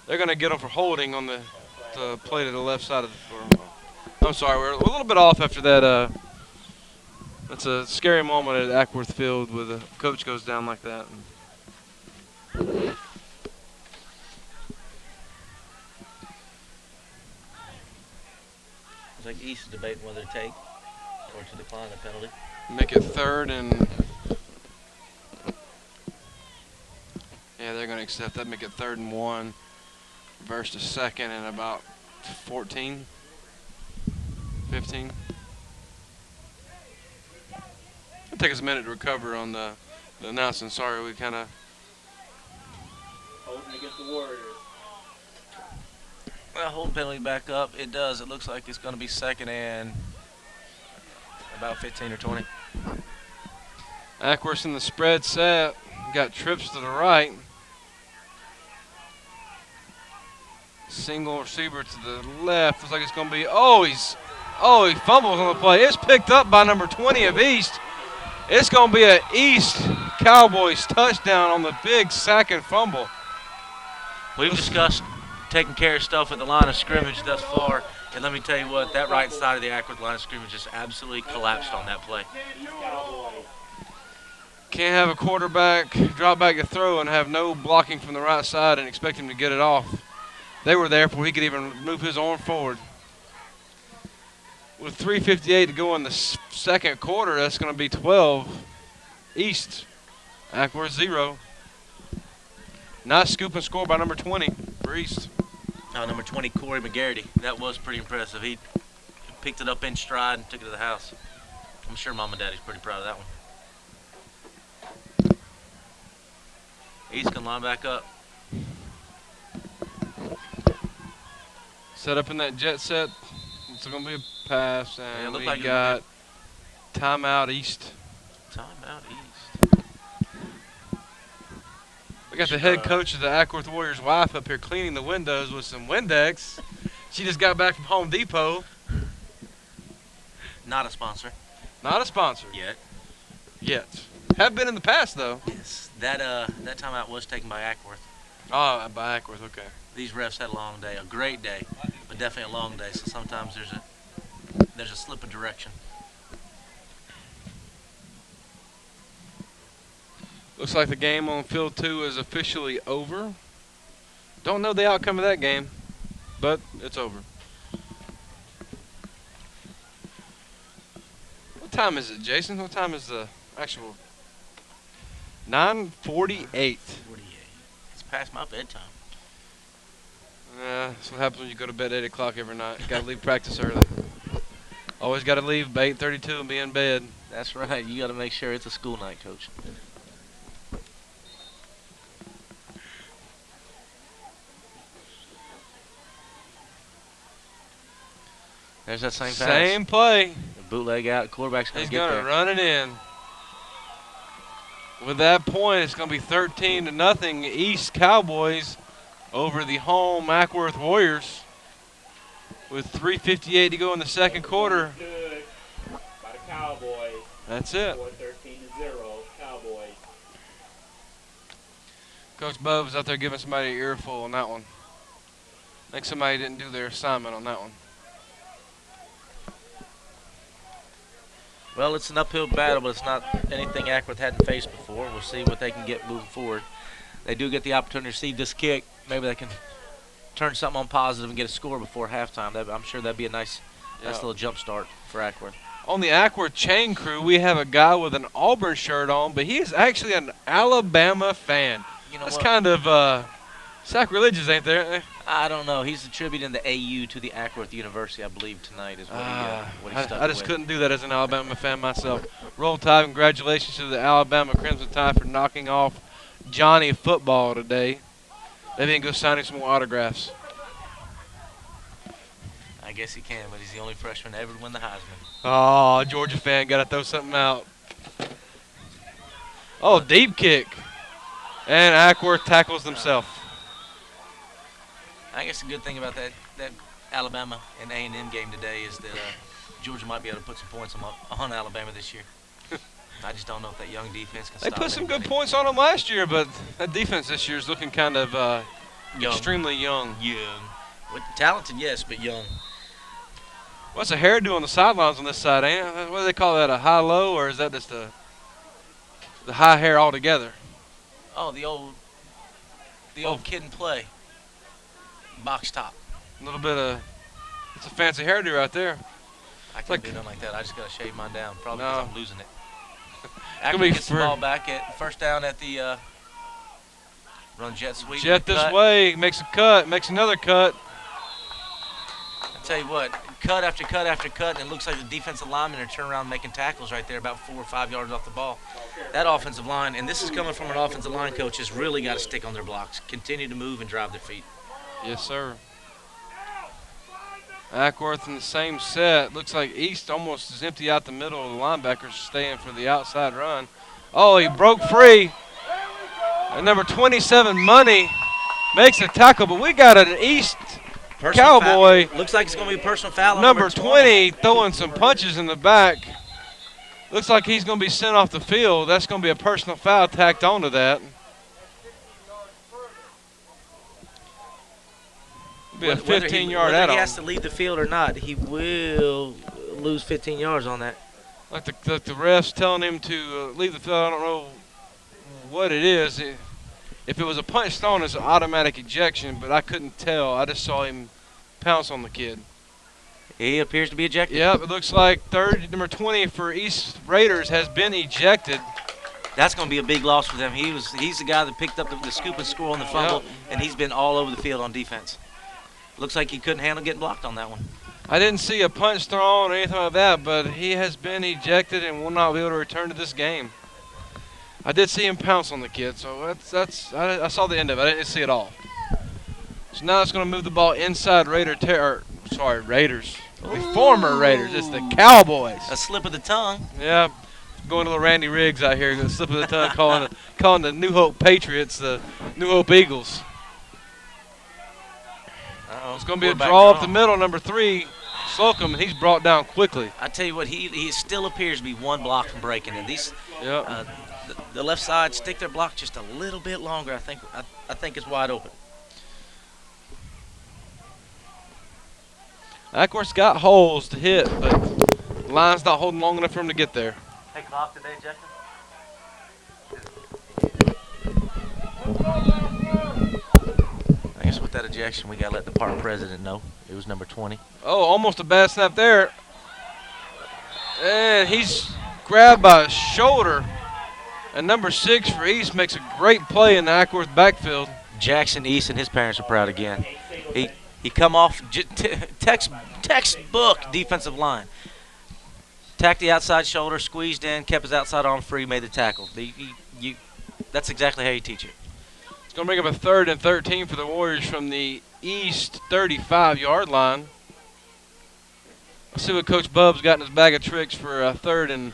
they're going to get him for holding on the play to the left side of the. I'm sorry, we're a little bit off after that. That's a scary moment at Acworth Field where the coach goes down like that. It's like East is debating whether to take or to decline the penalty. Make it 3rd and. Yeah, they're going to accept that. Make it 3rd and 1 versus 2nd and about 14, 15. It'll take us a minute to recover on the announcing. Sorry, we kind of. Holding against the Warriors. Well, holding penalty back up. It does. It looks like it's going to be 2nd and about 15 or 20. Acworth in the spread set. Got trips to the right. Single receiver to the left. Looks like it's going to be. He fumbles on the play. It's picked up by number 20 of East. It's going to be an East Cowboys touchdown on the big sack and fumble. We've discussed taking care of stuff at the line of scrimmage thus far, and let me tell you what, that right side of the Acworth line of scrimmage just absolutely collapsed on that play. Can't have a quarterback drop back to throw and have no blocking from the right side and expect him to get it off. They were there before he could even move his arm forward. With 3:58 to go in the 2nd quarter, that's going to be 12 East. Acworth 0. Nice scoop and score by number 20 for East. Number 20, Corey McGarity. That was pretty impressive. He picked it up in stride and took it to the house. I'm sure Mom and Daddy's pretty proud of that one. East can line back up. Set up in that jet set. It's going to be a pass, Yeah, and we like got timeout East. Timeout East. We got the head coach of the Acworth Warriors' wife up here cleaning the windows with some Windex. She just got back from Home Depot. Not a sponsor. Not a sponsor. Yet. Have been in the past, though. Yes. That timeout was taken by Acworth. Oh, by Acworth, okay. These refs had a long day, a great day, but definitely a long day. So sometimes there's a slip of direction. Looks like the game on field 2 is officially over. Don't know the outcome of that game, but it's over. What time is it, Jason? What time is the actual? 9:48. 48. It's past my bedtime. Yeah, that's what happens when you go to bed at 8 o'clock every night. Got to leave practice early. Always got to leave by 8:32 and be in bed. That's right. You got to make sure it's a school night, Coach. There's that same pass. Same play. The bootleg out. Quarterback's going He's to get going there. to run it in. With that point, it's going to be 13-0 East Cowboys over the home Acworth Warriors. With 3:58 to go in the second quarter. Good by the Cowboys. That's it. Score 13-0 Cowboys. Coach Bove's out there giving somebody an earful on that one. I think somebody didn't do their assignment on that one. Well, it's an uphill battle, but it's not anything Acworth hadn't faced before. We'll see what they can get moving forward. They do get the opportunity to receive this kick. Maybe they can turn something on positive and get a score before halftime. I'm sure that'd be a nice little jump start for Acworth. On the Acworth chain crew, we have a guy with an Auburn shirt on, but he is actually an Alabama fan. You know That's what? kind of sacrilegious, ain't there? I don't know. He's attributing the AU to the Acworth University, I believe, tonight is what he stuck I just with. couldn't do that as an Alabama fan myself. Roll Tide, congratulations to the Alabama Crimson Tide for knocking off Johnny Football today. They didn't go signing some more autographs. I guess he can, but he's the only freshman to ever win the Heisman. Oh, Georgia fan, got to throw something out. Oh, deep kick. And Acworth tackles himself. I guess the good thing about that Alabama and A&M game today is that Georgia might be able to put some points on Alabama this year. I just don't know if that young defense can They stop put some good anybody. points on them last year, but that defense this year is looking kind of Young. extremely young. Talented, yes, but young. What's a hairdo on the sidelines on this side, ain't it? What do they call that, a high-low, or is that just the high hair altogether? Oh, the old kid and play. Box top. A little bit of, it's a fancy hairdo right there. I can't like- do nothing like that. I just got to shave mine down, probably No. because I'm losing it. gonna Acworth be gets the for- ball back at first down at the run jet sweep. Jet this Cut. way, makes a cut, makes another cut. I tell you what, cut after cut after cut, and it looks like the defensive linemen are turning around making tackles right there about 4 or 5 yards off the ball. That offensive line, and this is coming from an offensive line coach, has really got to stick on their blocks, continue to move and drive their feet. Yes, sir. Acworth in the same set. Looks like East almost is empty out the middle. The linebackers staying for the outside run. Oh, he broke free. And number 27, Money, makes a tackle. But we got an East Personal Cowboy, foul. Looks like it's going to be a personal foul on number 20, throwing some punches in the back. Looks like he's going to be sent off the field. That's going to be a personal foul tacked onto that. Be a 15-yard whether add-on. he has to leave the field or not, he will lose 15 yards on that. Like the refs telling him to leave the field. I don't know what it is. If it was a punch thrown, it's an automatic ejection, but I couldn't tell. I just saw him pounce on the kid. He appears to be ejected. Yep, it looks like number 20 for East Raiders has been ejected. That's going to be a big loss for them. He's the guy that picked up the scoop and score on the fumble, and he's been all over the field on defense. Looks like he couldn't handle getting blocked on that one. I didn't see a punch thrown or anything like that, but he has been ejected and will not be able to return to this game. I did see him pounce on the kid, so I saw the end of it. I didn't see it all. So now it's going to move the ball inside Raiders. The former Raiders. It's the Cowboys. A slip of the tongue. Yeah, going to the Randy Riggs out here, slip of the tongue, calling the New Hope Patriots the New Hope Eagles. It's going to be a draw up the middle, number 3, Slocum, and he's brought down quickly. I tell you what, he still appears to be one block from breaking. And these, Yep. the left side stick their block just a little bit longer. I think it's wide open. Acworth's got holes to hit, but the line's not holding long enough for him to get there. Hey, clock today, Jackson. I guess with that ejection, we got to let the park president know. It was number 20. Oh, almost a bad snap there. And he's grabbed by his shoulder. And number 6 for East makes a great play in the Acworth backfield. Jackson East and his parents are proud again. He come off textbook defensive line. Tacked the outside shoulder, squeezed in, kept his outside arm free, made the tackle. That's exactly how you teach it. It's going to bring up a 3rd and 13 for the Warriors from the east 35-yard line. Let's see what Coach Bub's got in his bag of tricks for a 3rd and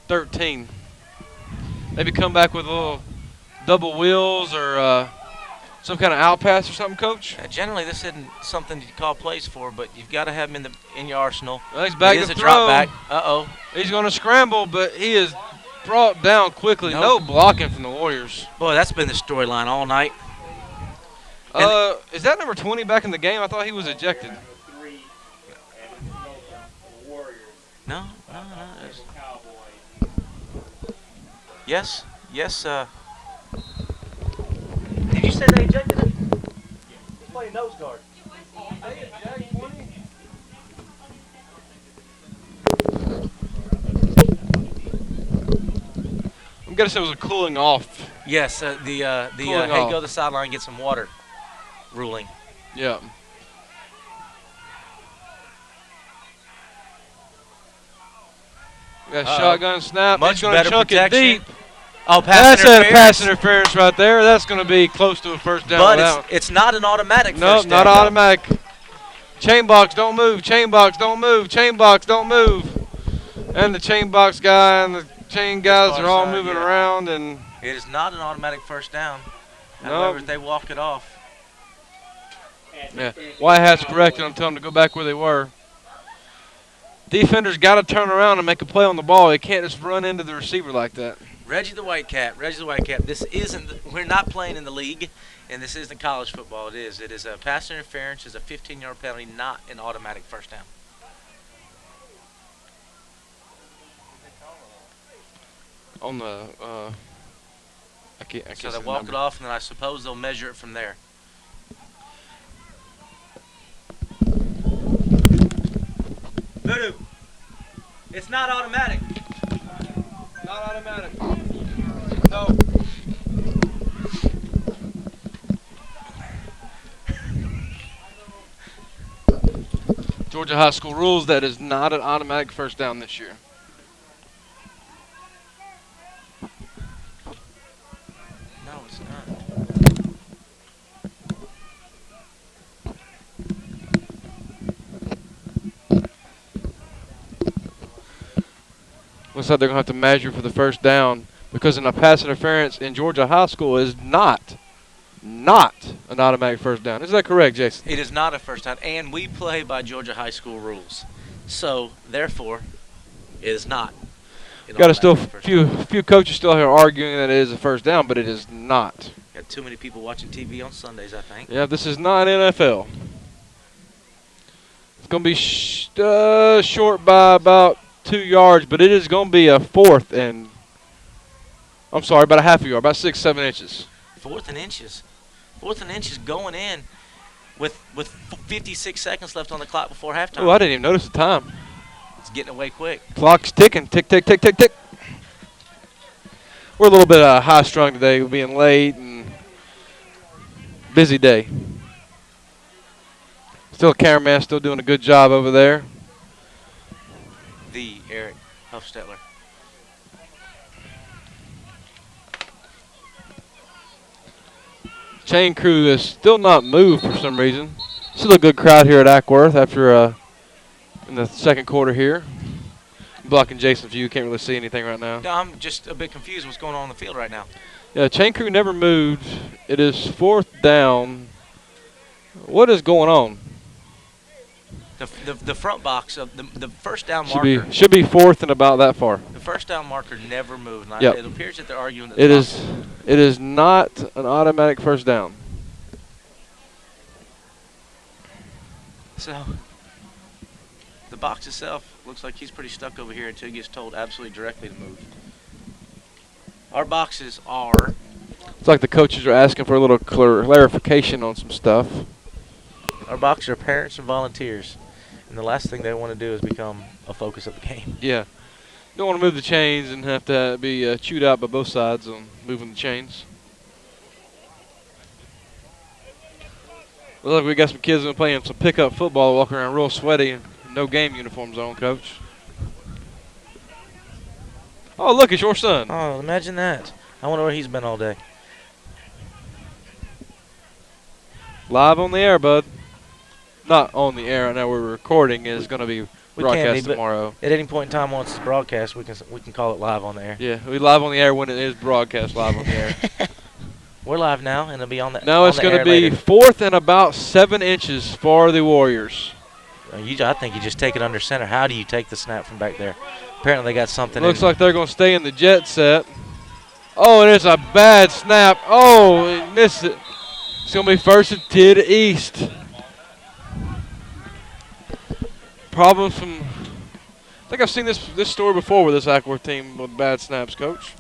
13. Maybe come back with a little double wheels or some kind of out pass or something, Coach? Generally, this isn't something you call plays for, but you've got to have him in your arsenal. Well, he's back it to is a throw. drop back. Uh-oh. He's going to scramble, but he is brought down quickly. No blocking from the Warriors. Boy, that's been the storyline all night. Is that number 20 back in the game? I thought he was ejected. Number 3, and it's no the Warriors. No. It's Cowboys. Yes. Did you say they ejected him? He's playing nose guard. I'm guessing it was a cooling off. Yes, Cooling hey, off. go to the sideline and get some water ruling. Yeah. We got shotgun snap. Much He's going to better chunk it protection. deep. Oh, That's pass a pass interference right there. That's going to be close to a first down. But it's not an automatic No, first down. not automatic. Chain box, don't move. Chain box, don't move. Chain box, don't move. And the chain box guy and the chain guys are all moving around. And it is not an automatic first down. No. However, if they walk it off. yeah, White Hat's corrected them, telling them to go back where they were. Defenders got to turn around and make a play on the ball. They can't just run into the receiver like that. Reggie the Whitecat. This isn't. We're not playing in the league, and this isn't college football. It is a pass interference. It's a 15-yard penalty, not an automatic first down. On the, I can't So see they the walk number. it off, and then I suppose they'll measure it from there. Voodoo. It's not automatic. Not automatic. No. Georgia High School rules that is not an automatic first down this year. No, it's not. Looks like they're going to have to measure for the first down because in a pass interference in Georgia High School is not an automatic first down. Is that correct, Jason? It is not a first down, and we play by Georgia High School rules. So, therefore, it is not. Got a few coaches still here arguing that it is a first down, but it is not. Got too many people watching TV on Sundays, I think. Yeah, this is not NFL. It's going to be short by about 2 yards, but it is going to be a fourth and, I'm sorry, about a half a yard, about 6-7 inches. Fourth and inches going in with 56 seconds left on the clock before halftime. Oh, I didn't even notice the time. It's getting away quick. Clock's ticking. Tick, tick, tick, tick, tick. We're a little bit high-strung today, being late and busy day. Still a cameraman, still doing a good job over there. The Eric Huffstetler. Chain crew is still not moved for some reason. Still a good crowd here at Acworth after in the second quarter here. Blocking Jason's view, can't really see anything right now. No, I'm just a bit confused what's going on in the field right now. Yeah, chain crew never moved. It is fourth down. What is going on? The front box of the first down marker. Should be fourth and about that far. The first down marker never moved. And Yep. It appears that they're arguing that It is not an automatic first down. So the box itself looks like he's pretty stuck over here until he gets told absolutely directly to move. Our boxes are. It's like the coaches are asking for a little clarification on some stuff. Our boxes are parents and volunteers. And the last thing they want to do is become a focus of the game. Yeah. Don't want to move the chains and have to be chewed out by both sides on moving the chains. Look, we got some kids been playing some pickup football, walking around real sweaty and no game uniforms on, Coach. Oh, look, it's your son. Oh, imagine that. I wonder where he's been all day. Live on the air, bud. Not on the air. I know we're recording. It's going to be We can be, broadcast but tomorrow. at any point in time, once it's broadcast, we can call it live on the air. Yeah, we live on the air when it is broadcast live on the air. We're live now, and it'll be on the. Now on it's the going to air be later. 4th and about 7 inches for the Warriors. I think you just take it under center. How do you take the snap from back there? Apparently, they got something. Looks like they're going to stay in the jet set. Oh, and it's a bad snap. Oh, he missed it. It's going to be 1st and 10 East. Problems from. I think I've seen this story before with this Acworth team with bad snaps, Coach.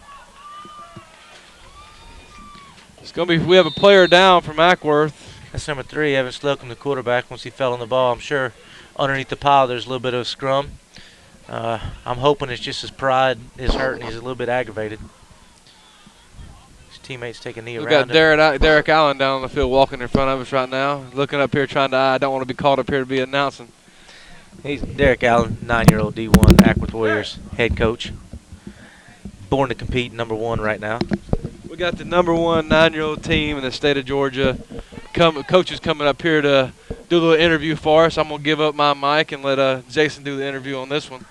It's going to be. We have a player down from Acworth. That's number 3, Evan Slocum, the quarterback. Once he fell on the ball, I'm sure underneath the pile there's a little bit of a scrum. I'm hoping it's just his pride is hurt and he's a little bit aggravated. His teammates take a knee We've around got him. Derek Allen down on the field walking in front of us right now, looking up here trying to. I don't want to be called up here to be announcing. He's Derek Allen, 9-year-old D1 Acworth Warriors head coach. Born to compete, number 1 right now. We got the number 1 9-year-old team in the state of Georgia. Coach is coming up here to do a little interview for us. I'm going to give up my mic and let Jason do the interview on this one.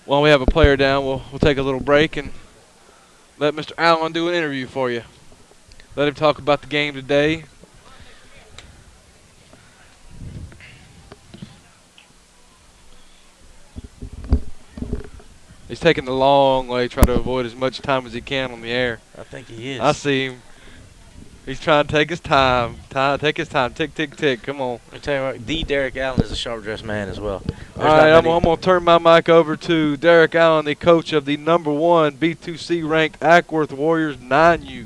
While we have a player down, we'll take a little break and let Mr. Allen do an interview for you. Let him talk about the game today. He's taking the long way, trying to avoid as much time as he can on the air. I think he is. I see him. He's trying to take his time. Take his time. Tick, tick, tick. Come on. I tell you what, the Derek Allen is a sharp-dressed man as well. All right, I'm going to turn my mic over to Derek Allen, the coach of the number 1 B2C ranked Acworth Warriors 9U.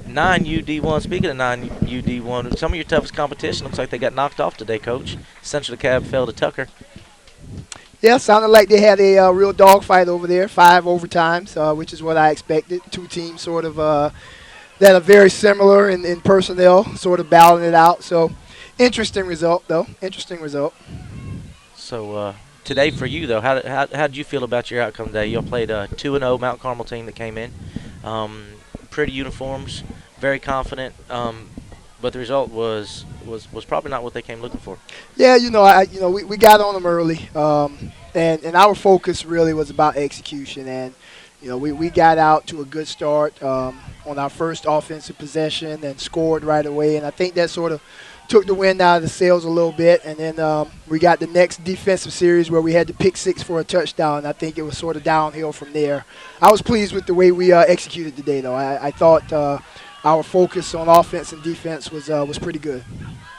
9U D1. Speaking of 9U D1, some of your toughest competition looks like they got knocked off today, Coach. Central DeKalb fell to Tucker. Yeah, sounded like they had a real dogfight over there, 5 overtimes, which is what I expected. 2 teams sort of that are very similar in personnel, sort of battling it out. So, interesting result, though. Interesting result. So, today for you, though, how did you feel about your outcome today? You all played a 2-0 Mount Carmel team that came in. Pretty uniforms, very confident, but the result was probably not what they came looking for. Yeah, we got on them early, and our focus really was about execution. And we got out to a good start on our first offensive possession and scored right away. And I think that sort of took the wind out of the sails a little bit. And then we got the next defensive series where we had to pick 6 for a touchdown. I think it was sort of downhill from there. I was pleased with the way we executed today, though. I thought our focus on offense and defense was pretty good.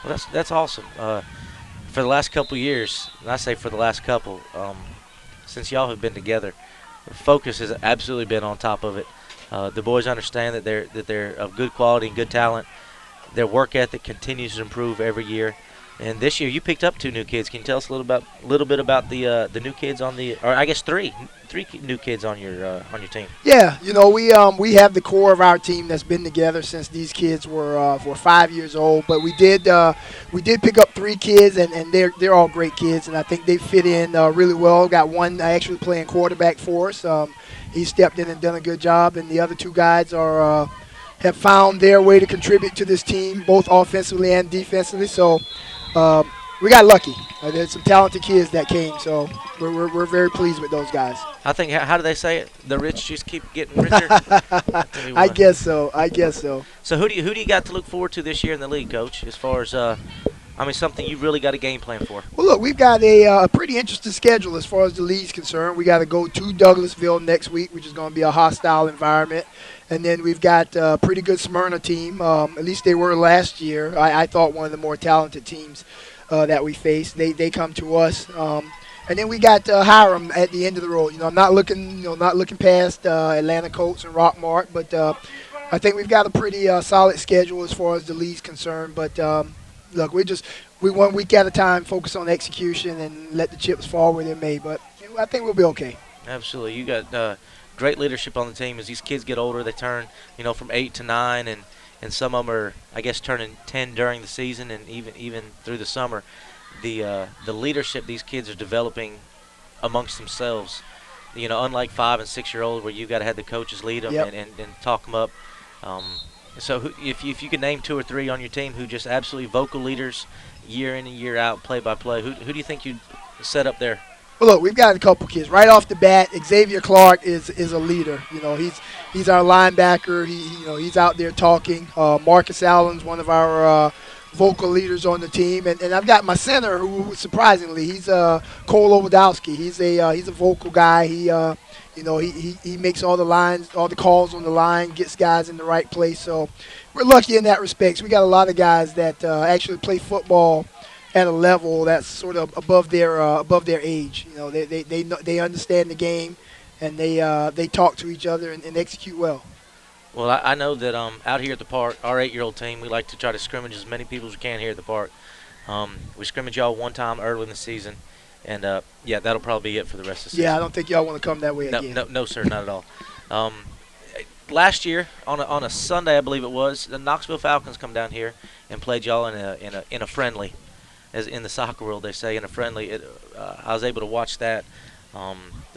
Well, that's awesome. For the last couple years, and I say for the last couple, since y'all have been together, the focus has absolutely been on top of it. The boys understand that they're of good quality and good talent. Their work ethic continues to improve every year. And this year, you picked up 2 new kids. Can you tell us a little bit about the new kids on the, or I guess three new kids on your team? Yeah, we have the core of our team that's been together since these kids were 5 years old. But we did pick up 3 kids, and they're all great kids, and I think they fit in really well. Got one actually playing quarterback for us. He stepped in and done a good job, and the other 2 guys have found their way to contribute to this team, both offensively and defensively. So. We got lucky. There's some talented kids that came, so we're very pleased with those guys. I think, how do they say it? The rich just keep getting richer? I guess so. So who do you got to look forward to this year in the league, Coach, as far as something you really got a game plan for? Well, look, we've got a pretty interesting schedule as far as the league's concerned. We got to go to Douglasville next week, which is going to be a hostile environment. And then we've got a pretty good Smyrna team. At least they were last year. I thought one of the more talented teams that we faced. They come to us. And then we got Hiram at the end of the road. I'm not looking past Atlanta Colts and Rockmart, but I think we've got a pretty solid schedule as far as the league's concerned. But look, we 1 week at a time focus on execution and let the chips fall where they may. But I think we'll be okay. Absolutely. You got great leadership on the team. As these kids get older, they turn, from 8 to 9, and some of them are, I guess, turning 10 during the season, and even through the summer. The leadership these kids are developing amongst themselves. Unlike 5 and 6 year olds where you got to have the coaches lead them Yep. and talk them up. Um, so if you could name 2 or 3 on your team who just absolutely vocal leaders, year in and year out, play by play, who do you think you'd set up there? Well, look, we've got a couple kids right off the bat. Xavier Clark is a leader. He's our linebacker. He's out there talking. Marcus Allen's one of our vocal leaders on the team, and I've got my center who surprisingly he's Cole Owodowski. He's a vocal guy. He makes all the lines, all the calls on the line, gets guys in the right place. So we're lucky in that respect. So we got a lot of guys that actually play football at a level that's sort of above their age. They understand the game, and they talk to each other and execute well. Well, I know that out here at the park, our 8-year-old team, we like to try to scrimmage as many people as we can here at the park. We scrimmage y'all one time early in the season, and yeah, that'll probably be it for the rest of the Yeah, I season. don't think y'all want to come that way No, again. no, no, sir, not at all. Um, Last year on a Sunday, I believe it was, the Knoxville Falcons come down here and played y'all in a friendly, as in the soccer world they say, in a friendly. I was able to watch that.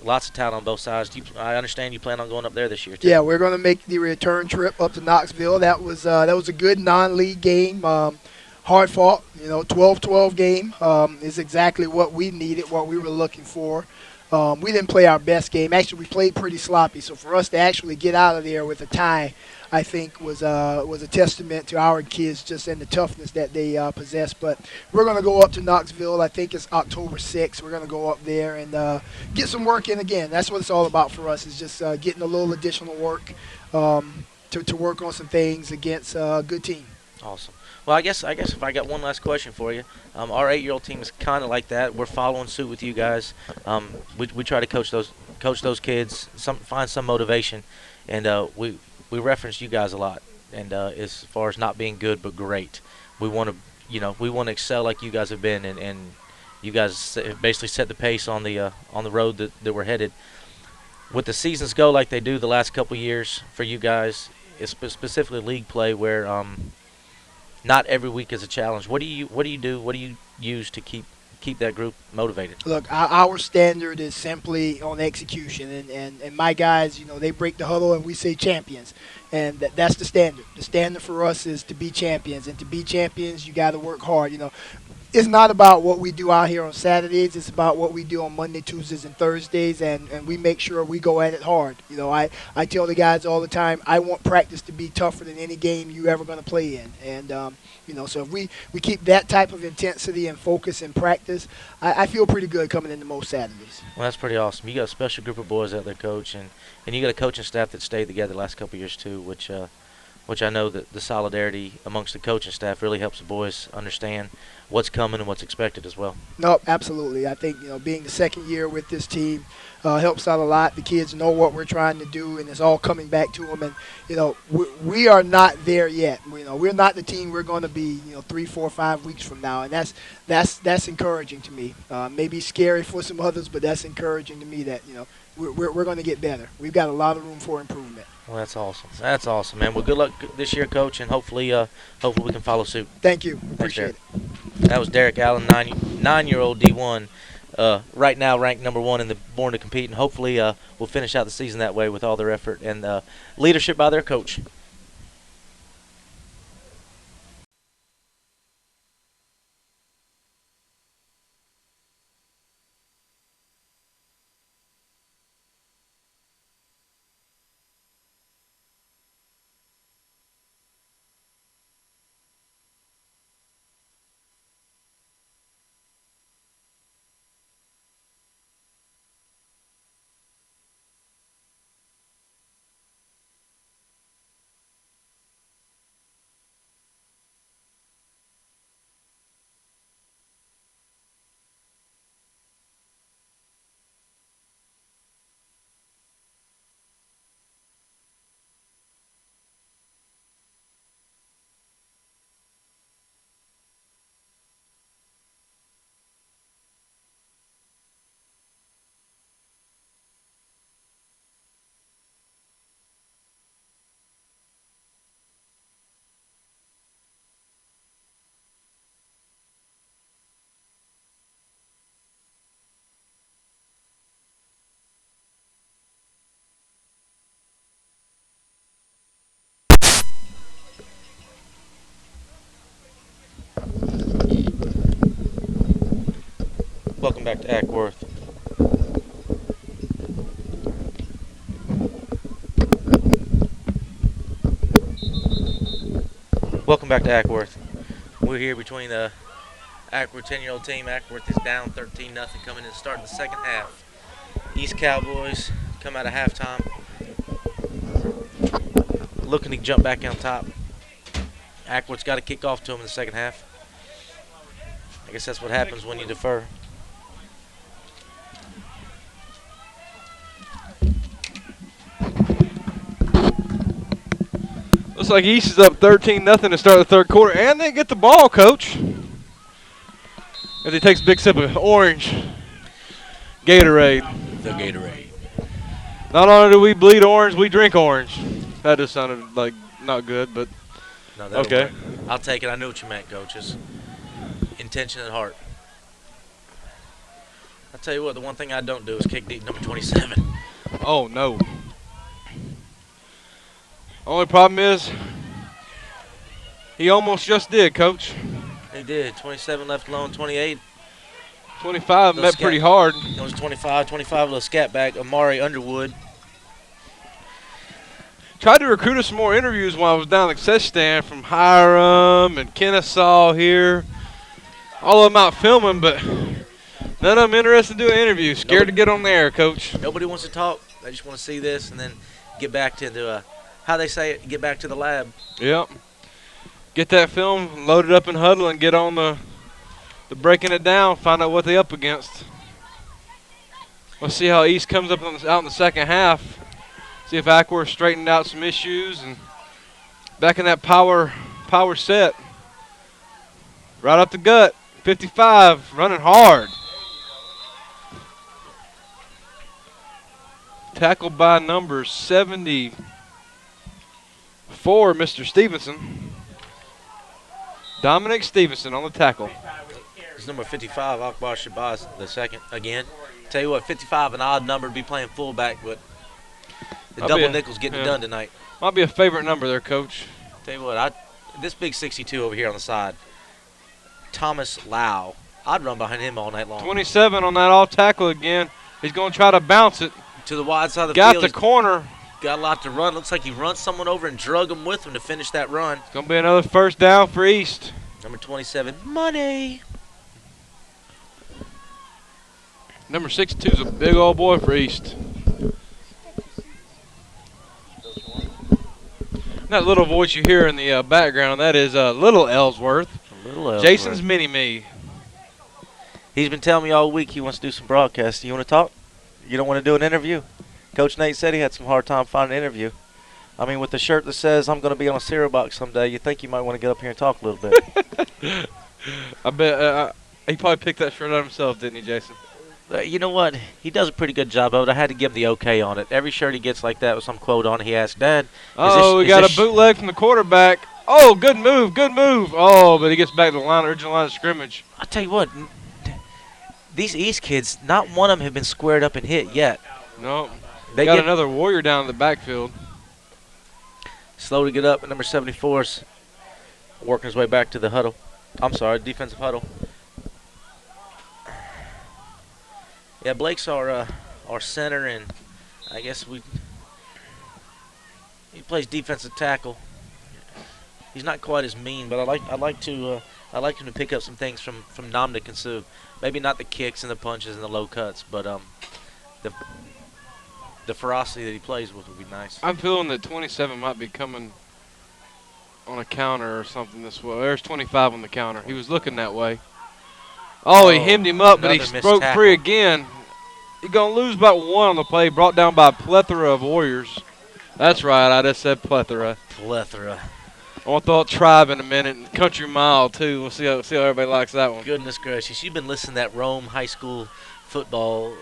Lots of talent on both sides. I understand you plan on going up there this year too. Yeah, we're going to make the return trip up to Knoxville. That was a good non-league game. Hard fought, 12-12 game is exactly what we needed, what we were looking for. We didn't play our best game. Actually, we played pretty sloppy. So for us to actually get out of there with a tie, I think was a testament to our kids just and the toughness that they possess. But we're going to go up to Knoxville. I think it's October 6th. We're going to go up there and get some work in again. That's what it's all about for us, is just getting a little additional work to work on some things against a good team. Awesome. Well, I guess if I got one last question for you, our 8-year-old team is kind of like that. We're following suit with you guys. We try to coach those kids, find some motivation, and we reference you guys a lot. And as far as not being good but great, we want to we want to excel like you guys have been, and you guys have basically set the pace on the road that we're headed. With the seasons go like they do the last couple years for you guys, it's specifically league play where not every week is a challenge. What do you do? What do you use to keep that group motivated? Look, our standard is simply on execution, and my guys, they break the huddle and we say champions, and that's the standard. The standard for us is to be champions, and to be champions, you got to work hard. It's not about what we do out here on Saturdays. It's about what we do on Monday, Tuesdays, and Thursdays, and we make sure we go at it hard. I tell the guys all the time, I want practice to be tougher than any game you ever going to play in. And, so if we keep that type of intensity and focus in practice, I feel pretty good coming into most Saturdays. Well, that's pretty awesome. You got a special group of boys out there, coach, and you got a coaching staff that stayed together the last couple of years too, which I know that the solidarity amongst the coaching staff really helps the boys understand what's coming and what's expected as well. No, absolutely. I think being the second year with this team helps out a lot. The kids know what we're trying to do, and it's all coming back to them. And we are not there yet. We're not the team we're going to be 3, 4, 5 weeks from now, and that's encouraging to me. Maybe scary for some others, but that's encouraging to me that we're going to get better. We've got a lot of room for improvement. Well, that's awesome. That's awesome, man. Well, good luck this year, coach, and hopefully we can follow suit. Thank you. Thanks, Appreciate Derek. it. That was Derek Allen, nine-year-old D1, right now ranked number 1 in the Born to Compete, and hopefully we'll finish out the season that way with all their effort and leadership by their coach. Welcome back to Acworth. Welcome back to Acworth. We're here between the Acworth 10-year-old team. Acworth is down 13-0 coming in starting the second half. East Cowboys come out of halftime looking to jump back on top. Acworth's got to kick off to them in the second half. I guess that's what happens when you defer. Looks like East is up 13-0 to start the third quarter, and they get the ball, Coach. As he takes a big sip of orange Gatorade. The Gatorade. Not only do we bleed orange, we drink orange. That just sounded like not good, but No, that'll okay. work. I'll take it. I knew what you meant, coaches. Intention and heart. I'll tell you what, the one thing I don't do is kick deep number 27. Oh, no. Only problem is he almost just did, Coach. He did. 27 left alone, 28. 25 met pretty hard. It was 25, little scat back. Amari Underwood. Tried to recruit us some more interviews while I was down at the success stand from Hiram and Kennesaw here. All of them out filming, but none of them interested in doing interviews. Scared to get on the air, Coach. Nobody wants to talk. They just want to see this and then get back to the, how they say it, get back to the lab. Yep. Get that film, load it up in Huddle, and get on the breaking it down, find out what they up against. Let's see how East comes up out in the second half. See if Acworth straightened out some issues and back in that power set. Right up the gut. 55, running hard. Tackled by number 74, Mr. Stevenson. Dominic Stevenson on the tackle. It's number 55, Akbar Shabazz, the second again. Tell you what, 55, an odd number to be playing fullback, but the double nickel's getting it done tonight. Might be a favorite number there, Coach. Tell you what, this big 62 over here on the side, Thomas Lau, I'd run behind him all night long. 27 on that all tackle again. He's going to try to bounce it. To the wide side of the Got field. the corner. Got a lot to run. Looks like he runs someone over and drug him with him to finish that run. It's going to be another first down for East. Number 27, Money. Number 62 is a big old boy for East. That little voice you hear in the background, that is Little Ellsworth. Little Ellsworth. Jason's mini-me. He's been telling me all week he wants to do some broadcasting. You want to talk? You don't want to do an interview? Coach Nate said he had some hard time finding an interview. I mean, with the shirt that says, I'm going to be on a cereal box someday, you think you might want to get up here and talk a little bit. I bet he probably picked that shirt out himself, didn't he, Jason? You know what? He does a pretty good job of it. I had to give him the okay on it. Every shirt he gets like that with some quote on it, he asks, Dad, we got a bootleg from the quarterback. Oh, good move, good move. Oh, but he gets back to the original line of scrimmage. I'll tell you what, these East kids, not one of them have been squared up and hit yet. No. They got get another Warrior down in the backfield. slow to get up, and number 74's working his way back to the huddle. I'm sorry, defensive huddle. Yeah, Blake's our center, and I guess he plays defensive tackle. He's not quite as mean, but I like him to pick up some things from Dominic and Sue. Maybe not the kicks and the punches and the low cuts, but the ferocity that he plays with would be nice. I'm feeling that 27 might be coming on a counter or something this way. There's 25 on the counter. He was looking that way. Oh, he hemmed him up, but he broke free again. He's going to lose about one on the play, brought down by a plethora of Warriors. That's right, I just said plethora. Plethora. I want to throw out Tribe in a minute and Country Mile, too. We'll see how everybody likes that one. Goodness gracious. You've been listening to that Rome High School football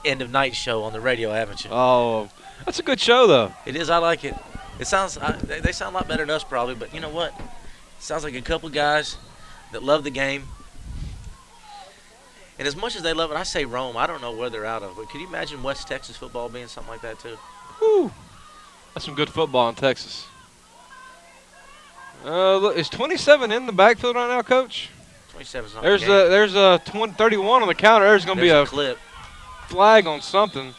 end of night show on the radio, haven't you? Oh, that's a good show, though. It is. I like it. It sounds. They sound a lot better than us, probably. But you know what? It sounds like a couple guys that love the game. And as much as they love it, I say Rome. I don't know where they're out of. But could you imagine West Texas football being something like that too? Whew. That's some good football in Texas. Look, is 27 in the backfield right now, Coach? 27's not There's the game. there's a 31 on the counter. There's gonna be There's a a clip. flag on something.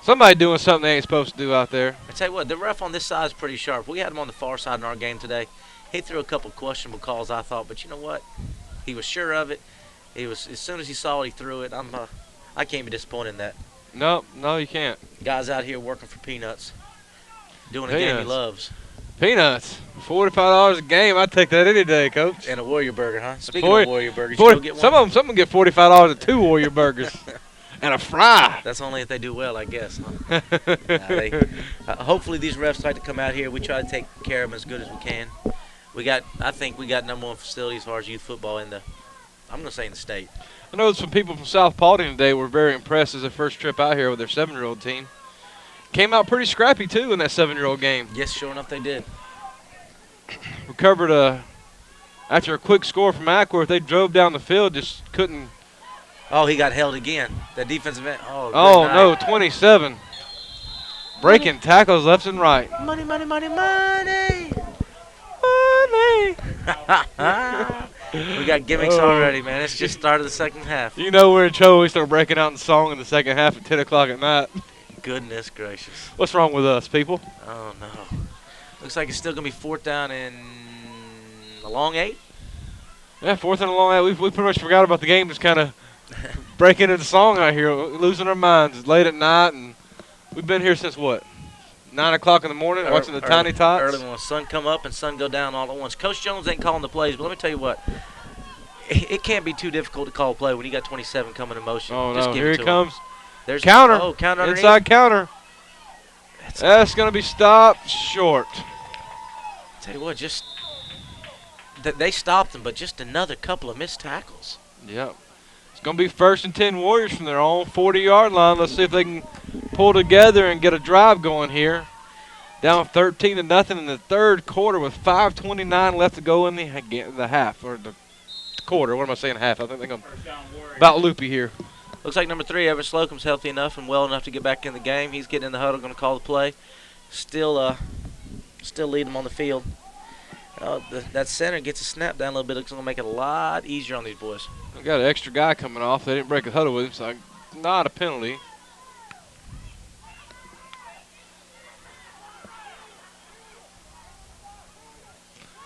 Somebody doing something they ain't supposed to do out there. I tell you what, the ref on this side is pretty sharp. We had him on the far side in our game today. He threw a couple questionable calls, I thought, but you know what? He was sure of it. He was as soon as he saw it, he threw it. I can't be disappointed in that. No, you can't. Guys out here working for peanuts, doing a game he Peanuts. loves, Peanuts, $45 a game. I'd take that any day, Coach. and a Warrior Burger, huh? Speaking Boy- of Warrior Burgers, you go get one. Some of them get $45 at 2 Warrior Burgers and a fry. That's only if they do well, I guess. Huh? Hopefully these refs like to come out here. We try to take care of them as good as we can. I think we got number one facility as far as youth football in the. I'm gonna say in the state. I know some people from South Paulding today were very impressed as their first trip out here with their 7-year-old team. Came out pretty scrappy too in that 7-year-old game. Yes, sure enough they did. Recovered after a quick score from Acworth. They drove down the field, just couldn't. Oh, he got held again. That defensive end. Oh, Oh good no, night. 27. Breaking tackles left and right. Money, money, money, money. Money. We got gimmicks Oh. already, man. It's just started the second half. You know we're in trouble. We start breaking out in song in the second half at 10 o'clock at night. Goodness gracious. What's wrong with us, people? Oh, no. Looks like it's still going to be fourth down in a long 8. Yeah, fourth and a long. We pretty much forgot about the game. Just kind of breaking into song out here, losing our minds. It's late at night, and we've been here since what? 9 o'clock in the morning, watching the Tiny Tots. Early when the sun come up and sun go down all at once. Coach Jones ain't calling the plays, but let me tell you what. It can't be too difficult to call a play when you got 27 coming in motion. Oh Just no! give Here it he to him. comes. There's Counter. Oh, counter underneath. Inside counter. That's going to be stopped short. Tell you what, just they stopped them, but just another couple of missed tackles. Yep. It's going to be 1st and 10 Warriors from their own 40-yard line. Let's see if they can pull together and get a drive going here. Down 13-0 in the third quarter with 5:29 left to go in the half, or the quarter. What am I saying, half? I think they're going First down Warriors. about loopy here. Looks like number 3, Everett Slocum's healthy enough and well enough to get back in the game. He's getting in the huddle, going to call the play. Still lead him on the field. That center gets a snap down a little bit. It's going to make it a lot easier on these boys. We got an extra guy coming off. They didn't break a huddle with him, so not a penalty.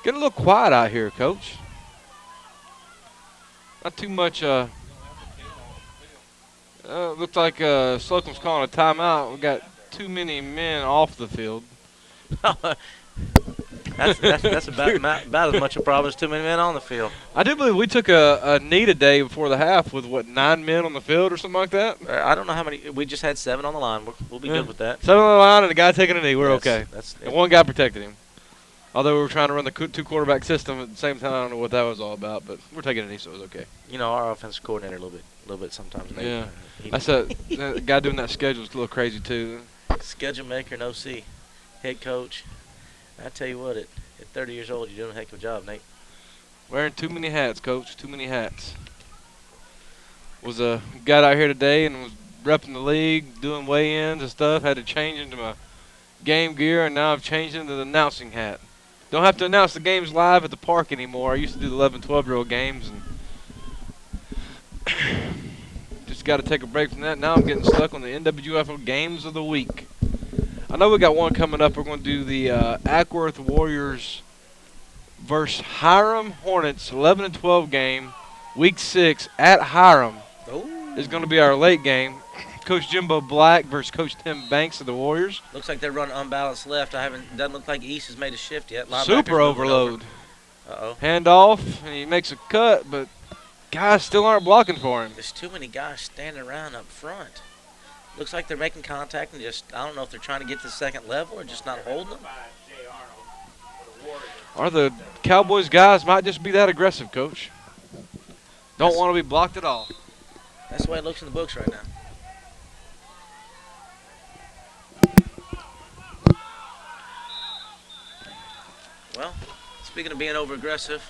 Getting a little quiet out here, Coach. Not too much. Looks like Slocum's calling a timeout. We got too many men off the field. That's about as much a problem as too many men on the field. I do believe we took a knee today before the half with, 9 men on the field or something like that? I don't know how many. We just had 7 on the line. We'll be good with that. 7 on the line and a guy taking a knee. We're okay. That's And one guy protected him. Although we were trying to run the 2-quarterback system at the same time, I don't know what that was all about, but we're taking a knee, so it was okay. you know, our offensive coordinator a little bit sometimes. Maybe. Yeah. He- That's the guy doing that schedule is a little crazy, too. schedule maker and OC, head coach. I tell you what, at 30 years old, you're doing a heck of a job, Nate. Wearing too many hats, Coach. Too many hats. Got out here today and was repping the league, doing weigh-ins and stuff. Had to change into my game gear, and now I've changed into the announcing hat. Don't have to announce the games live at the park anymore. I used to do the 11, 12-year-old games, and just got to take a break from that. Now I'm getting stuck on the NWGFL Games of the Week. I know we got one coming up. We're going to do the Acworth Warriors versus Hiram Hornets 11 and 12 game, Week 6 at Hiram. Oh. Is going to be our late game. Coach Jimbo Black versus Coach Tim Banks of the Warriors. Looks like they're running unbalanced left. Doesn't look like East has made a shift yet. Linebacker's Super moving overload. over. Uh-oh. Handoff, and he makes a cut, but guys still aren't blocking for him. There's too many guys standing around up front. Looks like they're making contact and I don't know if they're trying to get to the second level or just not holding them. By Jay Arnold for the Warriors. Or the Cowboys guys might just be that aggressive, Coach. Don't want to be blocked at all. That's the way it looks in the books right now. Well, speaking of being over-aggressive,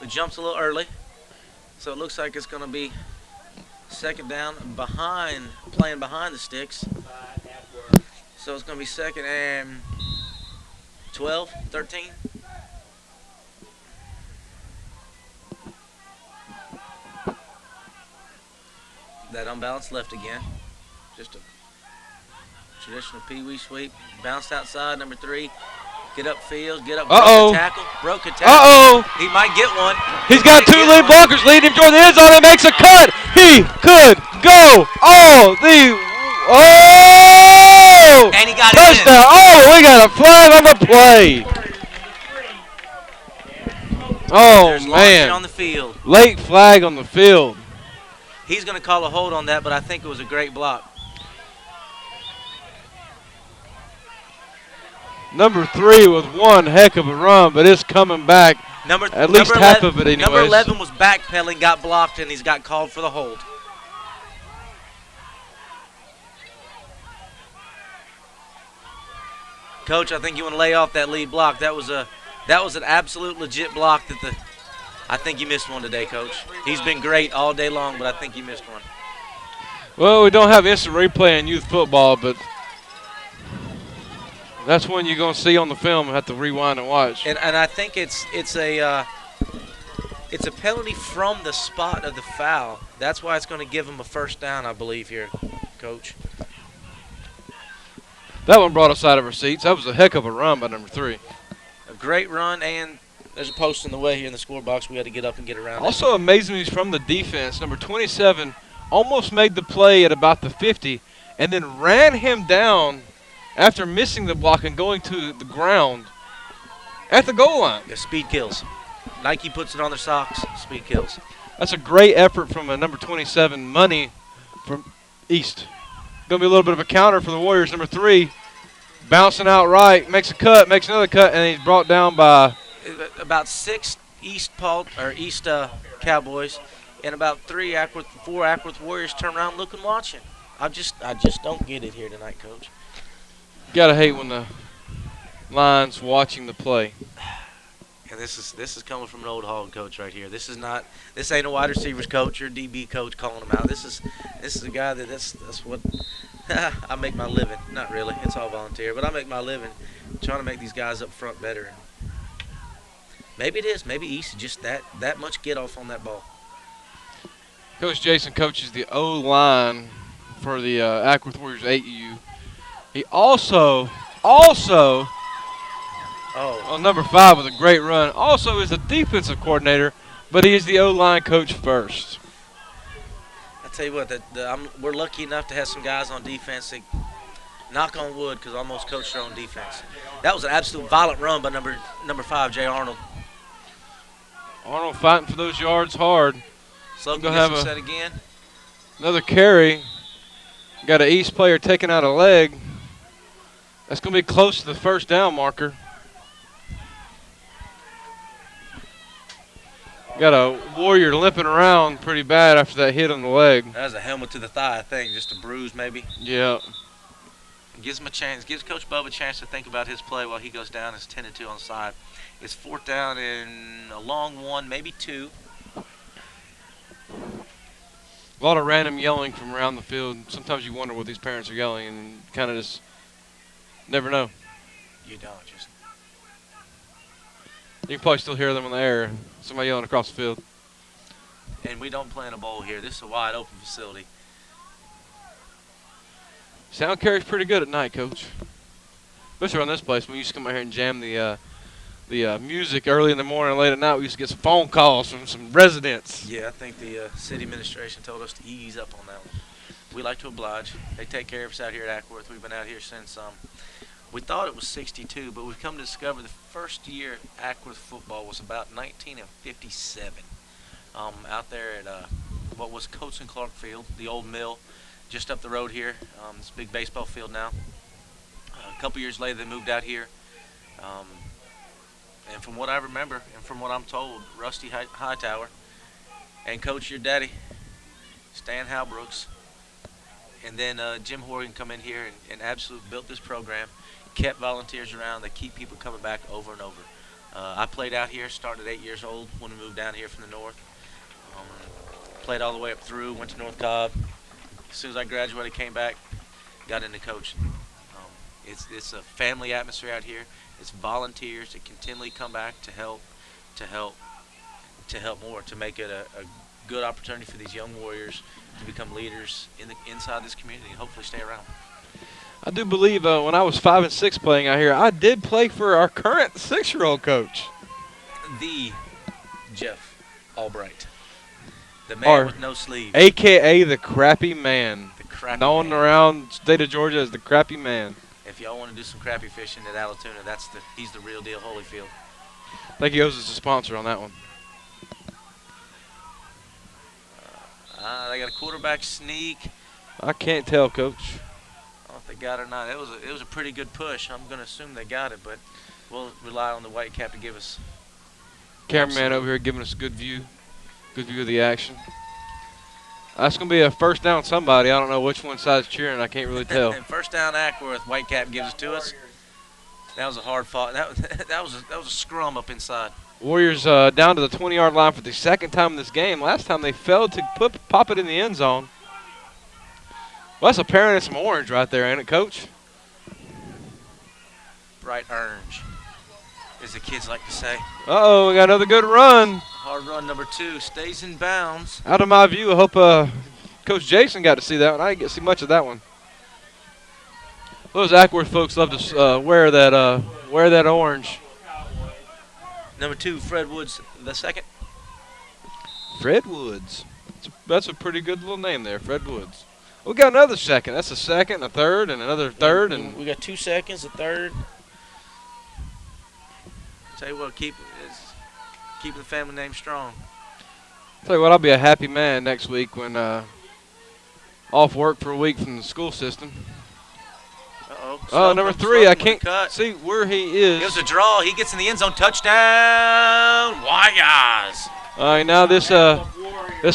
we jumped a little early, so it looks like it's going to be second down playing behind the sticks. Acworth. So it's going to be second and 12, 13. that unbalanced left again. Just a traditional pee-wee sweep. Bounced outside, number 3. Get upfield, get up, broken tackle. Uh-oh. He might get one. He's got 2 lead blockers leading him toward the end zone and makes a cut. He could go all the And he got touchdown. Oh, we got a flag on the play. Oh, There's man. on the field. Late flag on the field. He's going to call a hold on that, but I think it was a great block. Number 3 with one heck of a run, but it's coming back. At least half of it anyways. Number 11 was backpedaling, got blocked, and he's got called for the hold. Coach, I think you want to lay off that lead block. That was an absolute legit block I think you missed one today, Coach. He's been great all day long, but I think you missed one. Well, we don't have instant replay in youth football, but that's one you're going to see on the film and have to rewind and watch. And I think it's a penalty from the spot of the foul. That's why it's going to give him a first down, I believe, here, Coach. That one brought us out of our seats. That was a heck of a run by number 3. A great run, and there's a post in the way here in the score box. We had to get up and get around. Also amazing is from the defense. Number 27 almost made the play at about the 50 and then ran him down after missing the block and going to the ground at the goal line. Yeah, speed kills. Nike puts it on their socks. Speed kills. That's a great effort from a number 27, Money from East. Going to be a little bit of a counter for the Warriors. Number 3 bouncing out right, makes a cut, makes another cut, and he's brought down by about 6 East Cowboys, and about 4 Acworth Warriors turn around, look and watching. I just don't get it here tonight, Coach. Gotta hate when the line's watching the play. And this is coming from an old hog coach right here. This ain't a wide receivers coach or DB coach calling them out. This is a guy that's what I make my living. Not really, it's all volunteer, but I make my living trying to make these guys up front better. Maybe it is. Maybe East is just that much get off on that ball. Coach Jason coaches the O-line for the Acworth Warriors 8U. He also on number 5 with a great run, also is a defensive coordinator, but he is the O-line coach first. I tell you what, we're lucky enough to have some guys on defense that, knock on wood, because almost coached their own defense. That was an absolute violent run by number 5, Jay Arnold. Arnold fighting for those yards hard. Sloan gonna have set again. Another carry. Got an East player taking out a leg. That's going to be close to the first down marker. Got a Warrior limping around pretty bad after that hit on the leg. That was a helmet to the thigh, I think. Just a bruise, maybe. Yeah. Gives him a chance. Gives Coach Bub a chance to think about his play while he goes down. It's 10-2 on the side. It's 4th down and a long 1, maybe 2. A lot of random yelling from around the field. Sometimes you wonder what these parents are yelling and kind of just never know. You don't. Just. You can probably still hear them in the air. Somebody yelling across the field. And we don't play in a bowl here. This is a wide open facility. Sound carries pretty good at night, Coach. Especially around this place. We used to come out here and jam the music early in the morning and late at night. We used to get some phone calls from some residents. Yeah, I think the city administration told us to ease up on that one. We like to oblige. They take care of us out here at Acworth. We've been out here since we thought it was 62, but we've come to discover the first year Acworth football was about 1957. Out there at what was Coates and Clark Field, the old mill, just up the road here. This big baseball field now. A couple years later, they moved out here. And from what I remember, and from what I'm told, Rusty Hightower and Coach, your daddy, Stan Halbrooks, and then Jim Horgan come in here and absolutely built this program, kept volunteers around. They keep people coming back over and over. I played out here, started at 8 years old when we moved down here from the north. Played all the way up through, went to North Cobb. As soon as I graduated, came back, got into coaching. It's a family atmosphere out here. It's volunteers that continually come back to help to help more, to make it a good opportunity for these young warriors to become leaders inside this community and hopefully stay around. I do believe when I was 5 and 6 playing out here, I did play for our current 6-year-old coach. The Jeff Albright. The man Or with no sleeves. AKA the Crappy Man. The crappy Known man. around the state of Georgia as the Crappy Man. If y'all want to do some crappie fishing at Allatoona, he's the real deal Holyfield. I think he owes us a sponsor on that one. They got a quarterback sneak. I can't tell, Coach. I don't know if they got it or not. It was a pretty good push. I'm going to assume they got it, but we'll rely on the Whitecap to give us. Cameraman over here giving us a good view of the action. That's going to be a first down somebody. I don't know which one side's cheering. I can't really tell. First down Acworth. Whitecap gives it to us. That was a hard fought. That was a scrum up inside. Warriors down to the 20-yard line for the second time in this game. Last time they failed to pop it in the end zone. Well, that's apparent. It's some orange right there, ain't it, Coach? Bright orange, as the kids like to say. Uh-oh, we got another good run. Hard run number 2 stays in bounds. Out of my view, I hope Coach Jason got to see that one. I didn't get to see much of that one. Those Acworth folks love to wear that orange. Number 2, Fred Woods, the second. Fred Woods. That's a pretty good little name there, Fred Woods. We got another second. That's a second, a third, and another third, and We got 2 seconds, a third. Tell you what, keep the family name strong. tell you what, I'll be a happy man next week when off work for a week from the school system. Uh-oh. Oh, number 3. I can't cut. see where he is. Gives a draw. He gets in the end zone. Touchdown. Warriors. All right, now this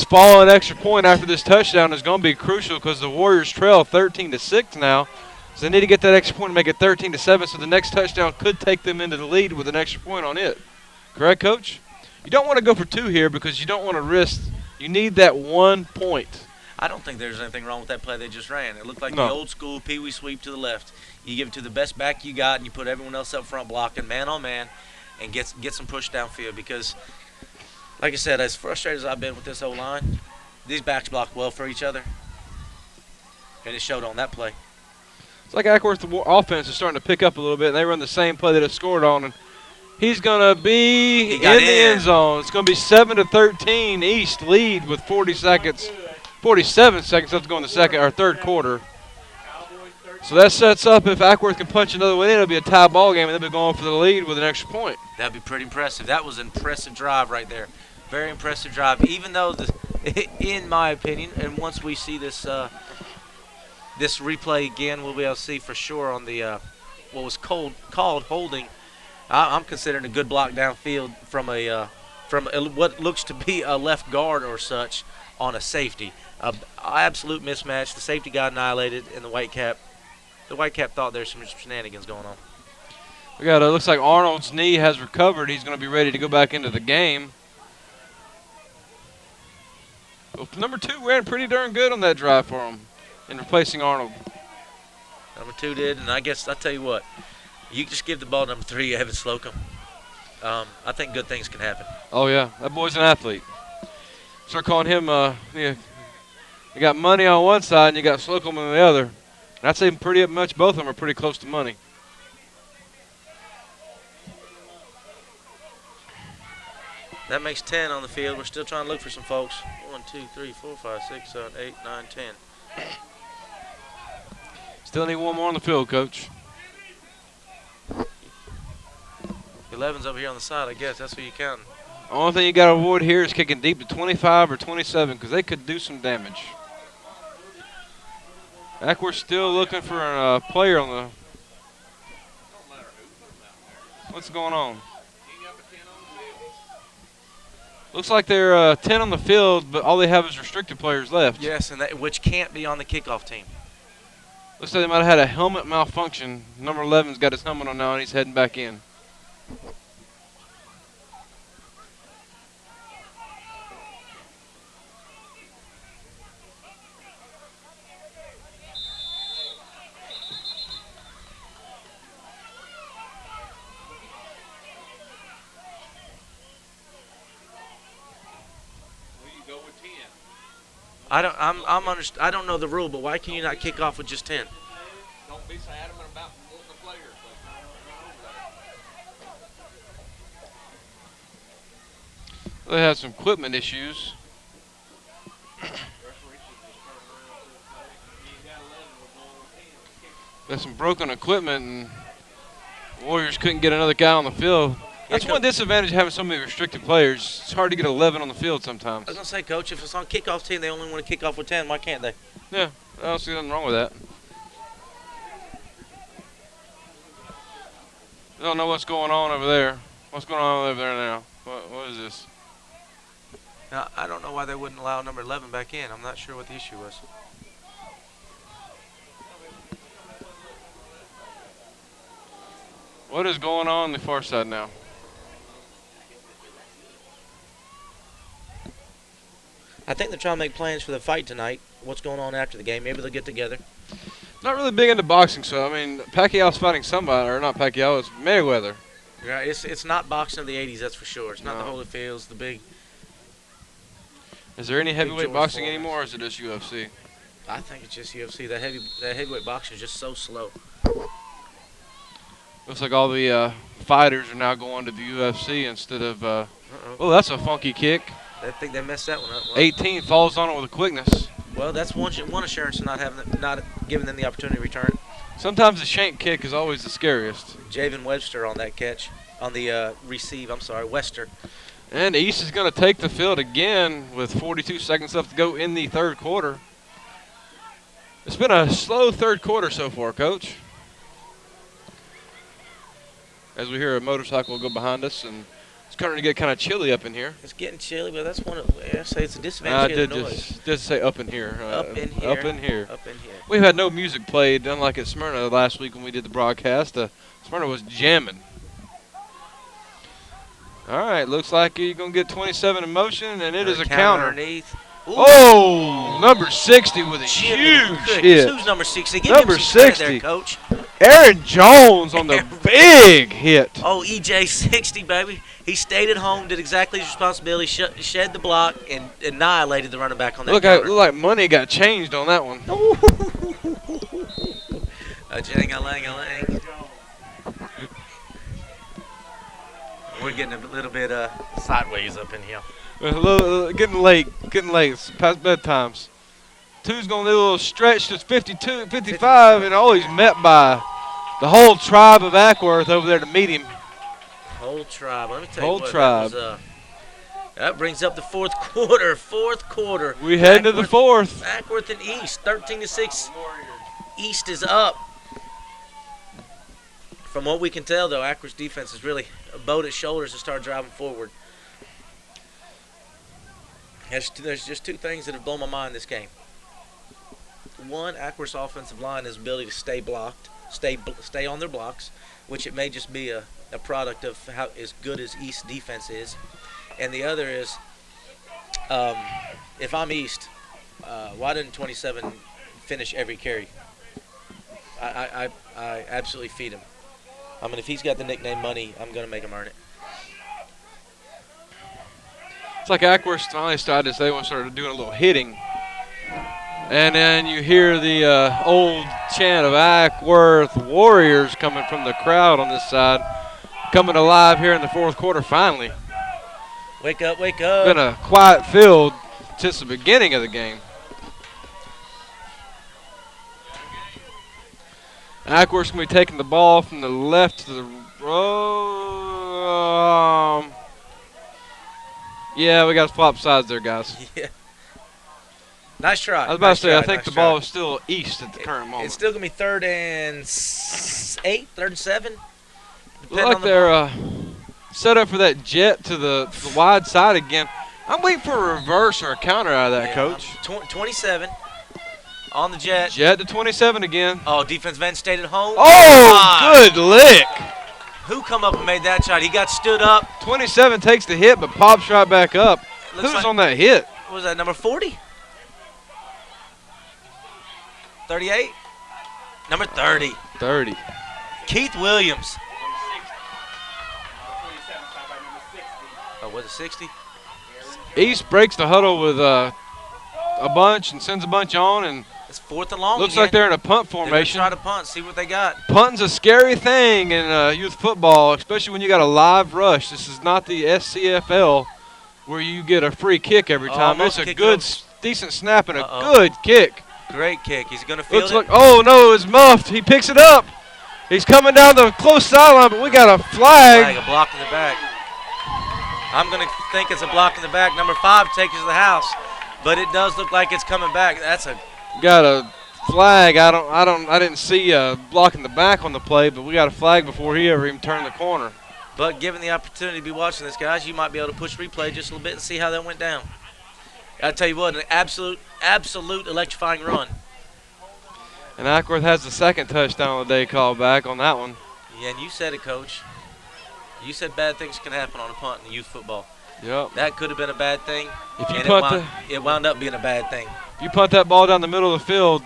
falling extra point after this touchdown is going to be crucial because the Warriors trail 13-6 now. So they need to get that extra point and make it 13-7. So the next touchdown could take them into the lead with an extra point on it. Correct, Coach? You don't want to go for 2 here because you don't want to risk. You need that 1 point. I don't think there's anything wrong with that play they just ran. It looked like No. the old school pee-wee sweep to the left. You give it to the best back you got, and you put everyone else up front blocking man on man, and get some push downfield. Because, like I said, as frustrated as I've been with this O-line, these backs block well for each other, and it showed on that play. It's like Acworth offense is starting to pick up a little bit, and they run the same play that it scored on, and he's going to be in the end zone. It's going to be 7-13 East lead with 47 seconds left to go in the second or third quarter. So that sets up if Acworth can punch another one in, it'll be a tie ball game, and they'll be going for the lead with an extra point. That'd be pretty impressive. That was an impressive drive right there. Very impressive drive. Even though, in my opinion, and once we see this this replay again, we'll be able to see for sure on the what was called holding. I'm considering a good block downfield from what looks to be a left guard or such on a safety. Absolute mismatch. The safety got annihilated, and the Whitecap thought there's some shenanigans going on. We got looks like Arnold's knee has recovered. He's going to be ready to go back into the game. Well, number 2 ran pretty darn good on that drive for him in replacing Arnold. Number 2 did, and I guess I'll tell you what, you just give the ball to number 3, Evan Slocum. I think good things can happen. Oh, yeah. That boy's an athlete. Start calling him, you got money on one side and you got Slocum on the other. And I'd say pretty much both of them are pretty close to money. That makes 10 on the field. We're still trying to look for some folks. 1, 2, 3, 4, 5, 6, 7, 8, 9, 10. Still need one more on the field, Coach. 11's over here on the side, I guess. That's who you counting. Only thing you got to avoid here is kicking deep to 25 or 27 because they could do some damage. We're still looking for a player on the. What's going on? Looks like they're 10 on the field, but all they have is restricted players left. Yes, and which can't be on the kickoff team. Looks like they might have had a helmet malfunction. Number 11's got his helmet on now, and he's heading back in. I don't know the rule, but why can you not kick off with just 10? Don't be so adamant about wanting the players. They had some equipment issues. There's some broken equipment, and Warriors couldn't get another guy on the field. That's one disadvantage of having so many restricted players. It's hard to get 11 on the field sometimes. I was going to say, Coach, if it's on kickoff team, they only want to kick off with 10. Why can't they? Yeah, I don't see nothing wrong with that. I don't know what's going on over there. What's going on over there now? What is this? Now, I don't know why they wouldn't allow number 11 back in. I'm not sure what the issue was. What is going on the far side now? I think they're trying to make plans for the fight tonight. What's going on after the game? Maybe they'll get together. Not really big into boxing, so I mean, Pacquiao's fighting somebody, or not Pacquiao, it's Mayweather. Yeah, it's not boxing of the 80s, that's for sure. It's not No. the Holyfields, the big. Is there any heavyweight George boxing Foreman. anymore, or is it just UFC? I think it's just UFC. That heavyweight boxing is just so slow. Looks like all the fighters are now going to the UFC instead of. Uh-oh. Oh, that's a funky kick. I think they messed that one up. Well, 18 falls on it with a quickness. well, that's one assurance of not giving them the opportunity to return. Sometimes the shank kick is always the scariest. Javen Webster on that catch, on the receive. I'm sorry, Wester. And East is going to take the field again with 42 seconds left to go in the third quarter. It's been a slow third quarter so far, Coach. As we hear a motorcycle go behind us, and it's starting to get kind of chilly up in here. It's getting chilly, but that's one of I say it's a disadvantage I of did the noise. just say up in here. Up in here. Up in here. Up in here. We've had no music played, unlike at Smyrna last week when we did the broadcast. Smyrna was jamming. All right, looks like you're going to get 27 in motion, and it is a counter. Underneath. Ooh. Oh, number 60 with a huge hit. Who's number 60? Give Number him some credit 60. there, Coach. Aaron Jones on the big hit. Oh, EJ 60, baby. He stayed at home, did exactly his responsibility, shed the block, and annihilated the running back on that Look counter. like money got changed on that one. Jang-a-lang-a-lang. We're getting a little bit sideways up in here. Getting late. It's past bedtimes. Two's going to do a little stretch to 52, 55, and always met by the whole tribe of Acworth over there to meet him. Whole tribe. Let me tell Whole you what. tribe. That brings up the fourth quarter. Fourth quarter. We head to the fourth. Acworth and East, 13-6. East is up. From what we can tell, though, Acworth's defense is really a boat at shoulders to start driving forward. There's just two things that have blown my mind this game. One, Acworth's offensive line, his ability to stay blocked, stay on their blocks, which it may just be a product of how as good as East defense is. And the other is, if I'm East, why didn't 27 finish every carry? I absolutely feed him. I mean, if he's got the nickname Money, I'm going to make him earn it. It's like Acworth finally started to say they started doing a little hitting. And then you hear the old chant of Acworth Warriors coming from the crowd on this side. Coming alive here in the fourth quarter finally. Wake up, wake up. Been a quiet field since the beginning of the game. Acworth's going to be taking the ball from the left to the right. Yeah, we got flop sides there, guys. Yeah. Nice try. I was about to say, I think the ball is still east at the current moment. It's still going to be 3rd and 8, 3rd and 7. Look like they're set up for that jet to the wide side again. I'm waiting for a reverse or a counter out of that, Coach. 27 on the jet. Jet to 27 again. Oh, defensive end stayed at home. Oh, good lick. Who come up and made that shot? He got stood up. 27 takes the hit, but pops right back up. Who's like, on that hit? What was that, number 40? 38? Number 30. 30. Keith Williams. Oh, was it 60? East breaks the huddle with a bunch and sends a bunch on, and It's 4th and long. looks again. like they're in a punt They're gonna formation. try to punt, see what they got. Punting's a scary thing in youth football, especially when you got a live rush. This is not the SCFL where you get a free kick every time. Almost It's a kicked good, it decent snap and a Uh-oh. good kick. Great kick. He's gonna field Looks it. like, oh no, it's muffed. He picks it up. He's coming down the close sideline, but we got a Flag, flag. a block in the back. I'm gonna think it's a block in the back. Number 5 takes it to the house, but it does look like it's coming back. That's a Got a flag. I didn't see a block in the back on the play, but we got a flag before he ever even turned the corner. But given the opportunity to be watching this, guys, you might be able to push replay just a little bit and see how that went down. I tell you what, an absolute electrifying run. And Acworth has the second touchdown of the day called back on that one. Yeah, and you said it, Coach. You said bad things can happen on a punt in youth football. Yep. That could have been a bad thing, If you and punt it wound up being a bad thing. if you punt that ball down the middle of the field,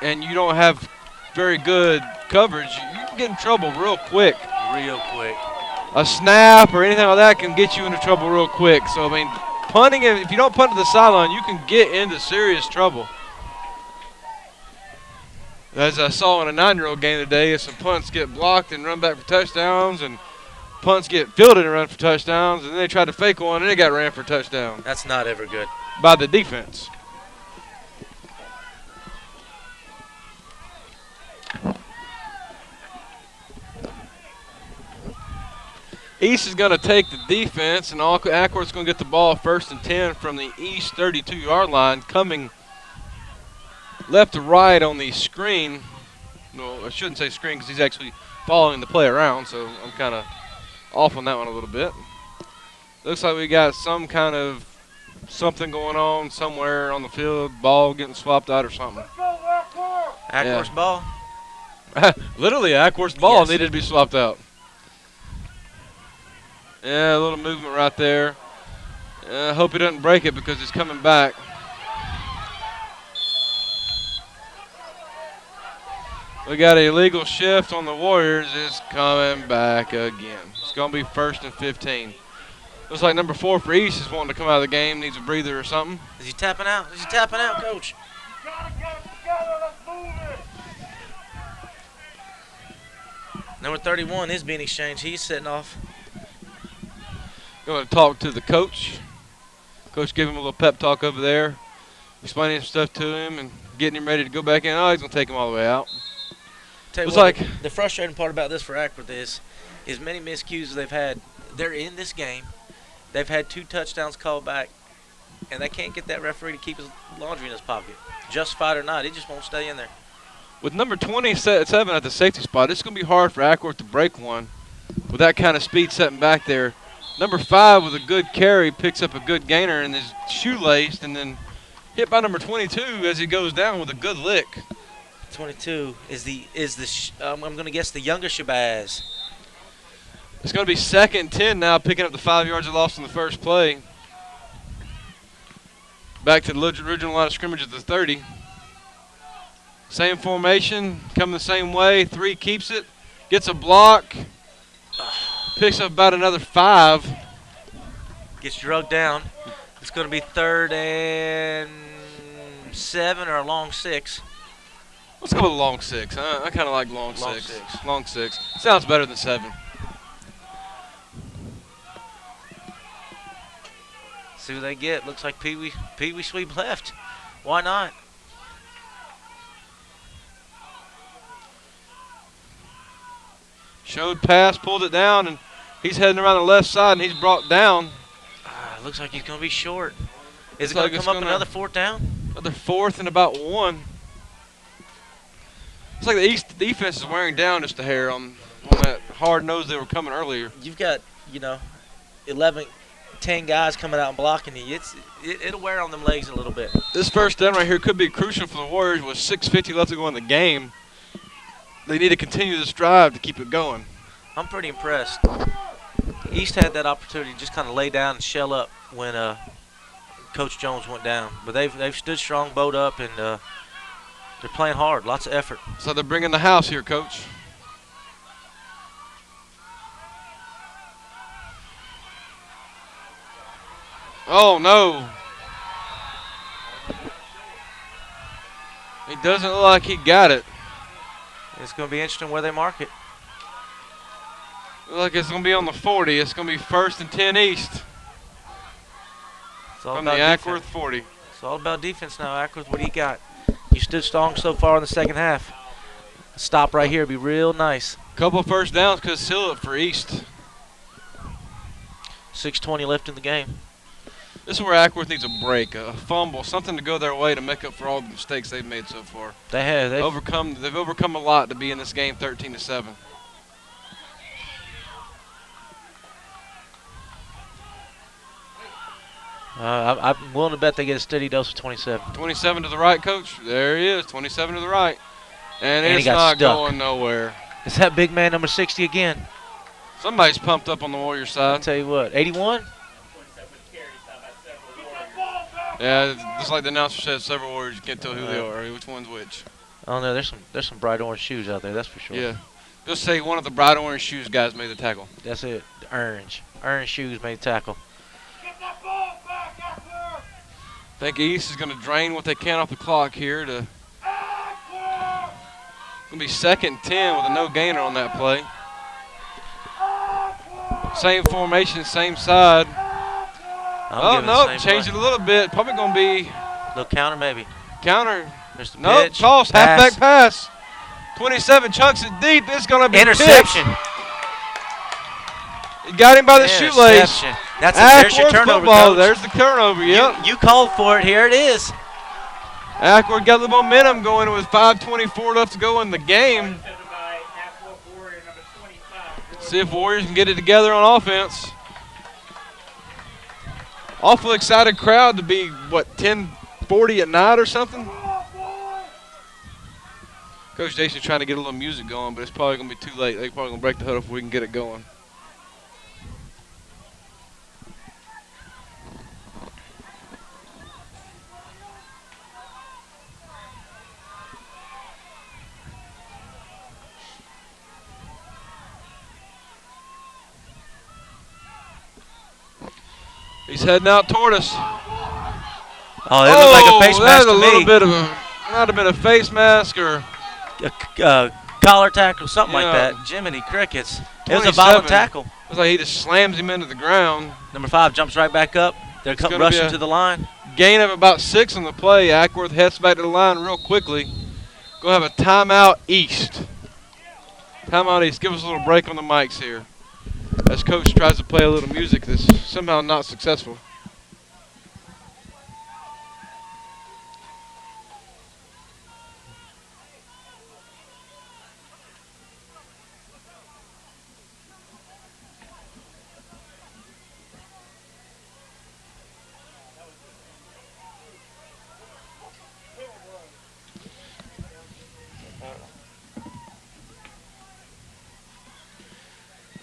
and you don't have very good coverage, you can get in trouble real quick. Real quick. A snap or anything like that can get you into trouble real quick. So I mean, punting, if you don't punt to the sideline, you can get into serious trouble. As I saw in a 9-year-old game today, some punts get blocked and run back for touchdowns, and punts get fielded and run for touchdowns, and then they tried to fake one and they got ran for a touchdown That's not ever good. by the defense. East is going to take the defense, and Acworth's going to get the ball 1st and 10 from the East 32-yard line, coming left to right on the screen. No, I shouldn't say screen because he's actually following the play around, so I'm kind of off on that one a little bit. Looks like we got some kind of something going on somewhere on the field, ball getting swapped out or something. Acworth's ball. Literally, Acworth's ball Yes. needed to be swapped out. Yeah, a little movement right there. I hope he doesn't break it because he's coming back. We got a illegal shift on the Warriors. It's coming back again. It's going to be 1st and 15. Looks like number 4 for East is wanting to come out of the game. Needs a breather or something. Is he tapping out? Is he tapping out, Coach? Number 31 is being exchanged. He's sitting off. Going to talk to the coach. Coach gave him a little pep talk over there, explaining some stuff to him and getting him ready to go back in. Oh, he's going to take him all the way out. Tell you Looks what, like the frustrating part about this for Acworth is many miscues as they've had. They're in this game. They've had 2 touchdowns called back, and they can't get that referee to keep his laundry in his pocket. Justified or not, it just won't stay in there. with number 27 at the safety spot, it's going to be hard for Acworth to break one with that kind of speed setting back there. Number 5 with a good carry picks up a good gainer and is shoelaced and then hit by number 22 as he goes down with a good lick. 22 I'm going to guess the younger Shabazz. It's going to be 2nd and 10 now, picking up the 5 yards they lost in the first play. Back to the original line of scrimmage at the 30. Same formation, coming the same way. 3 keeps it, gets a block, picks up about another 5. Gets drugged down. It's going to be 3rd and 7 or a long 6. Let's go with a long 6. I kind of like long 6. Long 6. Sounds better than 7. See what they get. Looks like Pee Wee sweep left. Why not? Showed pass, pulled it down, and he's heading around the left side, and he's brought down. Looks like he's going to be short. Is it Looks going like to it's come up gonna- another 4th down? Another 4th and about 1. It's like the East defense is wearing down just a hair on that hard nose they were coming earlier. You've got, 11, 10 guys coming out and blocking you. It'll wear on them legs a little bit. This first down right here could be crucial for the Warriors with 6:50 left to go in the game. They need to continue this drive to keep it going. I'm pretty impressed. East had that opportunity to just kind of lay down and shell up when Coach Jones went down. But they've stood strong, bowed up, and they're playing hard. Lots of effort. So they're bringing the house here, Coach. Oh, no. He doesn't look like he got it. It's going to be interesting where they mark it. Look like it's going to be on the 40. It's going to be 1st and 10 East It's all from the about Acworth defense. 40. It's all about defense now, Acworth. What do you got? You stood strong so far in the second half. A stop right here would be real nice. Couple of first downs could seal it for East. 6:20 left in the game. This is where Acworth needs a break, a fumble, something to go their way to make up for all the mistakes they've made so far. They have. They've overcome a lot to be in this game 13-7. I'm willing to bet they get a steady dose of 27. 27 to the right, Coach. There he is, 27 to the right. And he it's got not stuck. going nowhere. It's that big man, number 60 again. Somebody's pumped up on the Warriors I'll side. tell you what, 81? Yeah, just like the announcer said, several Warriors, you can't tell who they are, which one's which. I don't know. There's some bright orange shoes out there. That's for sure. Yeah. Just say one of the bright orange shoes guys made the tackle. That's it. Orange shoes made tackle. I think East is going to drain what they can off the clock here. It's going to be 2nd and 10 with a no gainer on that play. Same formation, same side. Oh, no, changed it a little bit. Probably going to be Little counter maybe. counter. There's the Nope, pitch. toss, halfback pass. 27 chunks it deep. It's going to be Interception. pitched. He got him by the shoelace. Interception. There's your Acworth turnover, football. Coach. There's the turnover, yep. You called for it. Here it is. Acworth got the momentum going with 5:24 left to go in the game. See if Warriors can get it together on offense. Awful excited crowd to be, what, 10:40 at night or something? Coach Jason's trying to get a little music going, but it's probably going to be too late. They're probably going to break the huddle if we can get it going. He's heading out toward us. Oh, it looked like a face mask That to a little me. bit of might have been a face mask or Collar tackle, something like Yeah. that. Jiminy crickets. It was a violent 27. tackle. Looks like he just slams him into the ground. Number 5 jumps right back up. They're gonna be rushing a- to the line. Gain of about 6 on the play. Acworth heads back to the line real quickly. Going to have a timeout East. Timeout East. Give us a little break on the mics here. As Coach tries to play a little music that's somehow not successful.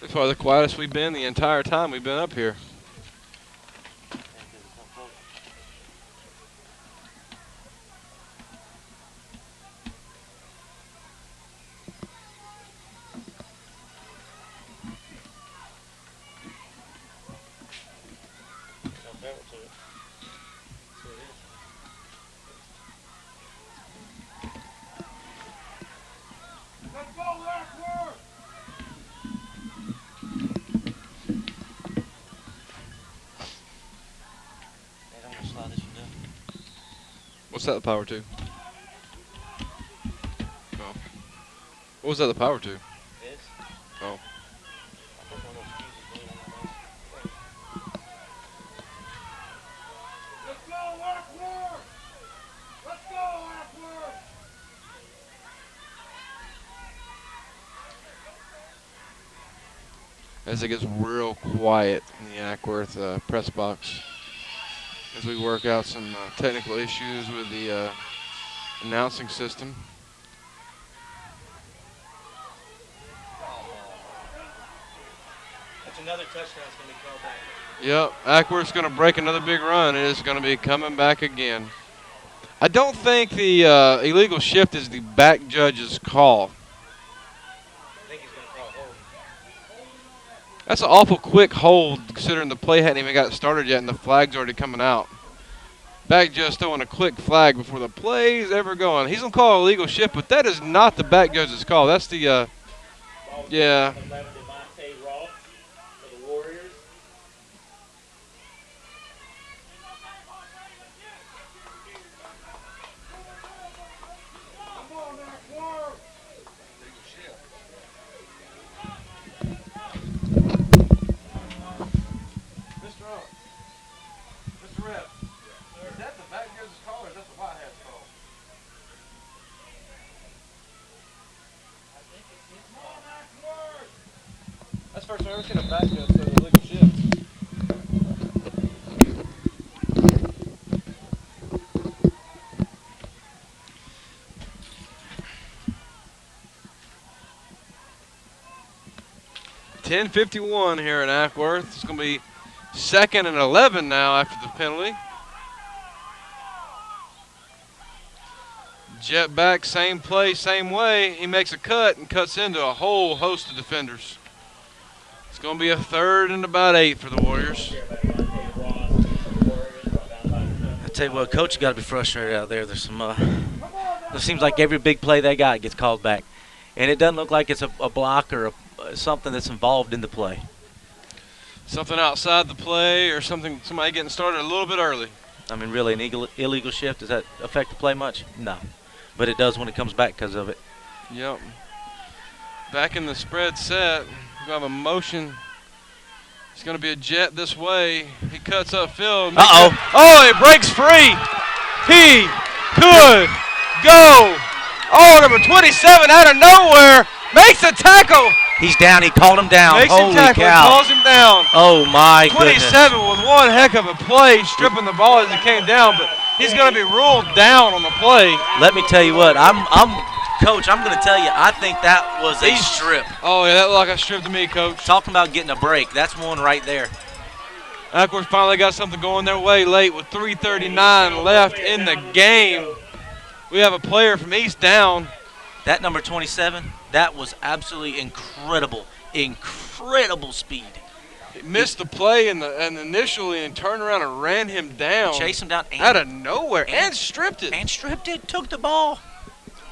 That's probably the quietest we've been the entire time we've been up here. What's that the power to? Oh. What was that the power to? Oh. As it gets real quiet in the Acworth press box, as we work out some technical issues with the announcing system. That's another touchdown that's going to be called back. Yep, Acworth's going to break another big run. It is going to be coming back again. I don't think the illegal shift is the back judge's call. I think he's going to call a hold. That's an awful quick hold considering the play hadn't even got started yet and the flag's already coming out. Back judge throwing a quick flag before the play's ever going. He's going to call a legal shift, but that is not the back judge's call. That's the, yeah. 11, Devontae Ross for the Warriors. Mr. Rep, is that the back judge's call or is that the White Hat's call? That's the first time I've ever seen a back judge throw the legal shift. 10:51 here in Acworth. It's going to be 2nd and 11 now after the penalty. Jet back, same play, same way. He makes a cut and cuts into a whole host of defenders. It's going to be a 3rd and about 8 for the Warriors. I tell you what, coach got to be frustrated out there. There's some. It seems like every big play they got gets called back, and it doesn't look like it's a block or something that's involved in the play. Something outside the play or somebody getting started a little bit early. I mean, really, an illegal shift, does that affect the play much? No. But it does when it comes back because of it. Yep. Back in the spread set, we're going to have a motion. It's going to be a jet this way. He cuts upfield. Oh, he breaks free. He could go. Oh, number 27 out of nowhere makes a tackle. He's down. He called him down. Makes Holy him tackle. cow. Calls him down. Oh, my 27 goodness. with one heck of a play, stripping the ball as it came down, but he's going to be ruled down on the play. Let me tell you what. Coach, I'm going to tell you, I think that was a strip. Oh, yeah, that looked like a strip to me, Coach. Talking about getting a break. That's one right there. Acworth finally got something going their way late with 3:39 left in the game. We have a player from East down. That number 27, that was absolutely incredible. Incredible speed. He missed the play and initially and turned around and ran him down. Chased him down. Out of nowhere and stripped it. And stripped it. Took the ball.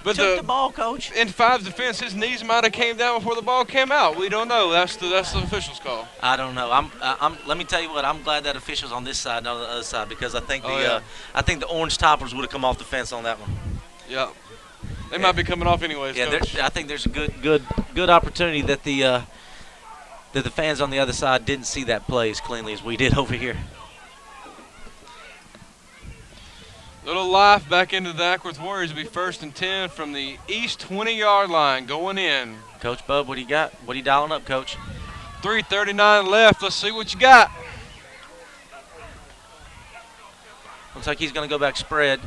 But took the ball, Coach. In Five's defense, his knees might have came down before the ball came out. We don't know. That's the official's call. I don't know. Let me tell you what. I'm glad that official's on this side, not on the other side, because I think I think the orange toppers would have come off the fence on that one. Yeah. They might be coming off anyways. Yeah, Coach. I think there's a good opportunity that the fans on the other side didn't see that play as cleanly as we did over here. Little life back into the Acworth Warriors will be 1st and 10 from the east 20-yard line going in. Coach Bub, what do you got? What are you dialing up, Coach? 3:39 left. Let's see what you got. Looks like he's going to go back spread.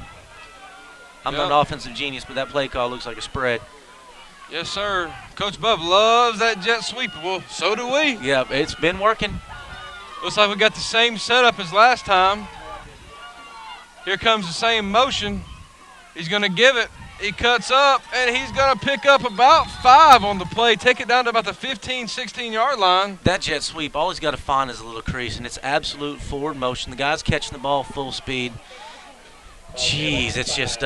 I'm not an offensive genius, but that play call looks like a spread. Yes, sir. Coach Bub loves that jet sweep. Well, so do we. Yeah, it's been working. Looks like we got the same setup as last time. Here comes the same motion. He's going to give it. He cuts up, and he's going to pick up about 5 on the play, take it down to about the 15, 16-yard line. That jet sweep, all he's got to find is a little crease, and it's absolute forward motion. The guy's catching the ball full speed. Jeez, it's just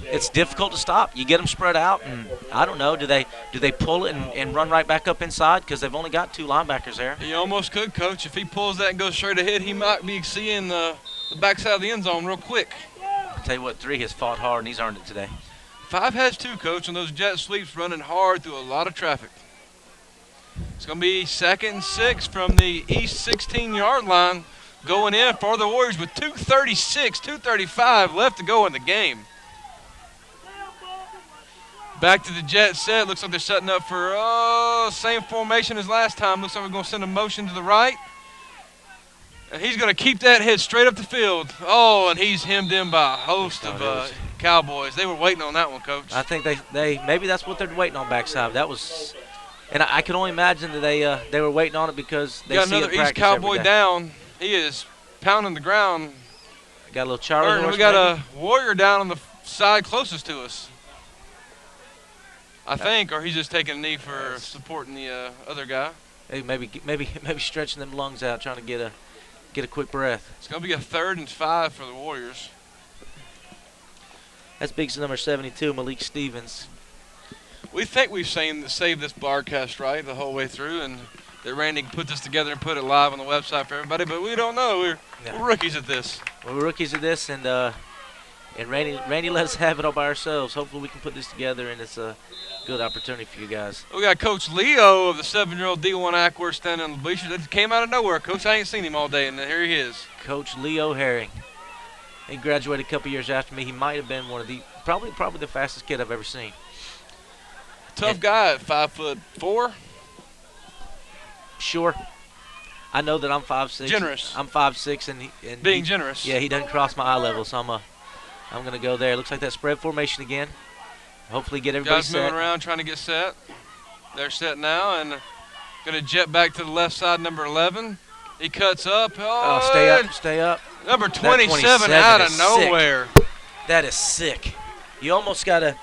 it's difficult to stop. You get them spread out, and I don't know. Do they pull it and run right back up inside because they've only got 2 linebackers there? He almost could, Coach. If he pulls that and goes straight ahead, he might be seeing the backside of the end zone real quick. I'll tell you what, 3 has fought hard, and he's earned it today. 5 has 2, Coach, and those jet sweeps running hard through a lot of traffic. It's going to be 2nd and 6 from the east 16-yard line. Going in for the Warriors with 2:35 left to go in the game. Back to the jet set. Looks like they're setting up for same formation as last time. Looks like we're going to send a motion to the right. And he's going to keep that head straight up the field. Oh, and he's hemmed in by a host of Cowboys. They were waiting on that one, Coach. I think they maybe that's what they're waiting on backside. That was, and I can only imagine that they were waiting on it because they got see another it East Cowboy down. He is pounding the ground. Got a little Charlie horse. We got a Warrior down on the side closest to us, I think, or he's just taking a knee for supporting the other guy. Hey, maybe stretching them lungs out, trying to get a quick breath. It's gonna be a 3rd and 5 for the Warriors. That's big number 72, Malik Stevens. We think we've saved this broadcast right the whole way through, and that Randy can put this together and put it live on the website for everybody, but we don't know. We're rookies at this. We're rookies at this, and Randy let us have it all by ourselves. Hopefully we can put this together, and it's a good opportunity for you guys. We got Coach Leo of the 7-year-old D1 Acworth standing on the bleachers. That came out of nowhere. Coach, I ain't seen him all day, and here he is. Coach Leo Herring. He graduated a couple years after me. He might have been one of the probably the fastest kid I've ever seen. Tough guy at 5'4". Sure. I know that I'm 5'6". Generous. I'm 5'6", and Being generous. Yeah, he doesn't cross my eye level, so I'm gonna go there. Looks like that spread formation again. Hopefully get everybody Guys set. moving around trying to get set. They're set now and going to jet back to the left side, number 11. He cuts up. Oh, stay up. Number 27 out of nowhere. That is sick. You almost got to,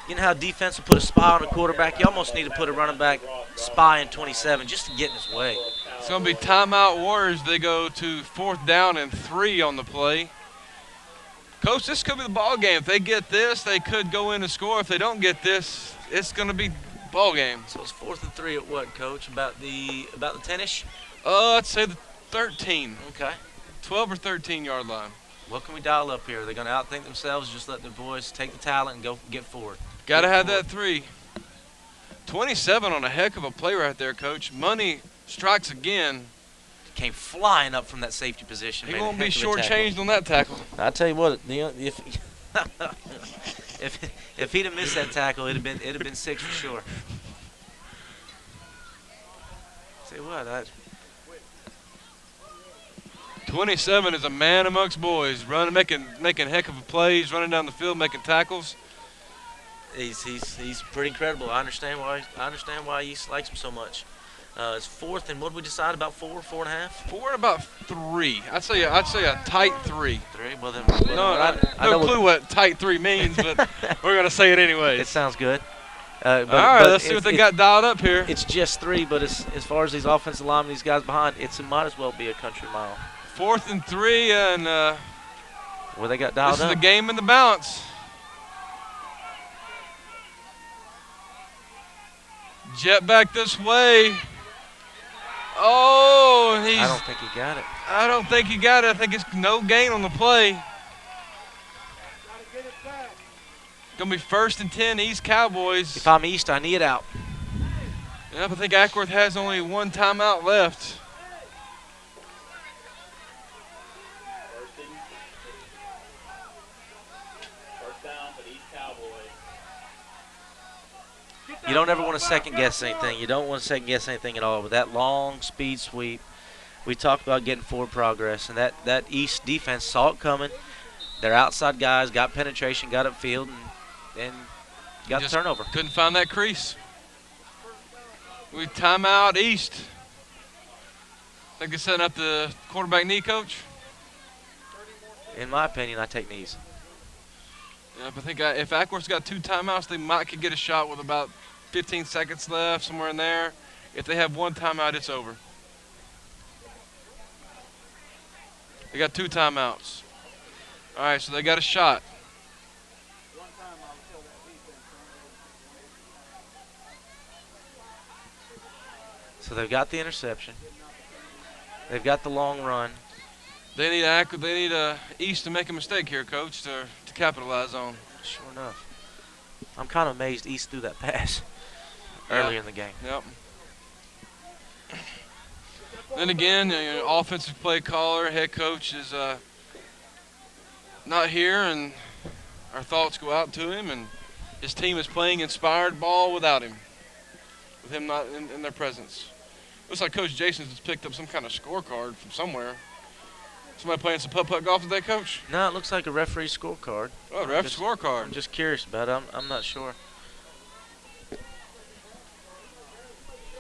you know how defense will put a spy on a quarterback? You almost need to put a running back spy in 27 just to get in his way. It's going to be timeout Warriors. They go to 4th down and 3 on the play. Coach, this could be the ball game. If they get this, they could go in and score. If they don't get this, it's going to be ball game. So it's 4th and 3 at what, Coach? About the 10-ish? I'd say the 13. Okay. 12 or 13 yard line. What can we dial up here? Are they going to outthink themselves? Just let the boys take the talent and go get forward. Got to have that 3. 27 on a heck of a play right there, Coach. Money strikes again. Came flying up from that safety position. He won't be shortchanged on that tackle. I tell you what, if if he'd have missed that tackle, it'd have been 6 for sure. Say what? 27 is a man amongst boys, running, making heck of a plays, running down the field, making tackles. He's pretty incredible. I understand why he likes him so much. It's 4th and what did we decide about 4.5? 4 and about 3. I'd say a tight 3. 3. Well then, No clue what tight 3 means, but we're gonna say it anyways. It sounds good. All right, let's see what they got dialed up here. It's just 3, but as far as these offensive linemen, these guys behind, it might as well be a country mile. 4th and 3, and where they got dialed this up. is the game in the balance. Jet back this way. Oh, I don't think he got it. I don't think he got it. I think it's no gain on the play. Gonna be 1st and 10 East Cowboys. If I'm East, I need it out. Yep, I think Acworth has only 1 timeout left. First down for the East Cowboys. You don't ever want to second guess anything. You don't want to second guess anything at all. With that long speed sweep, we talked about getting forward progress, and that East defense saw it coming. Their outside guys got penetration, got upfield, and got the turnover. Couldn't find that crease. We timeout East. Think they're setting up the quarterback knee, Coach? In my opinion, I take knees. Yep, I think if Acworth's got 2 timeouts, they might could get a shot with about 15 seconds left, somewhere in there. If they have 1 timeout, it's over. They got 2 timeouts. All right, so they got a shot. So they've got the interception. They've got the long run. They need East to make a mistake here, Coach, to capitalize on. Sure enough. I'm kind of amazed East threw that pass earlier in the game. Yep. Then again, offensive play caller, head coach is not here, and our thoughts go out to him, and his team is playing inspired ball without him, with him not in their presence. Looks like Coach Jason's has picked up some kind of scorecard from somewhere. Somebody playing some putt-putt golf today, Coach? No, it looks like a referee scorecard. Oh, ref scorecard. I'm just curious about it. I'm not sure.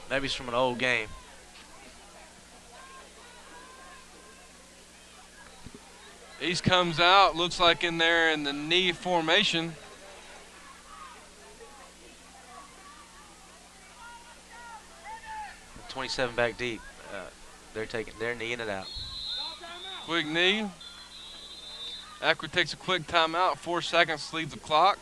Maybe it's from an old game. East comes out, looks like in there in the knee formation. The 27 back deep. They're kneeing it out. Quick knee. Acworth takes a quick timeout. 4 seconds to leave the clock.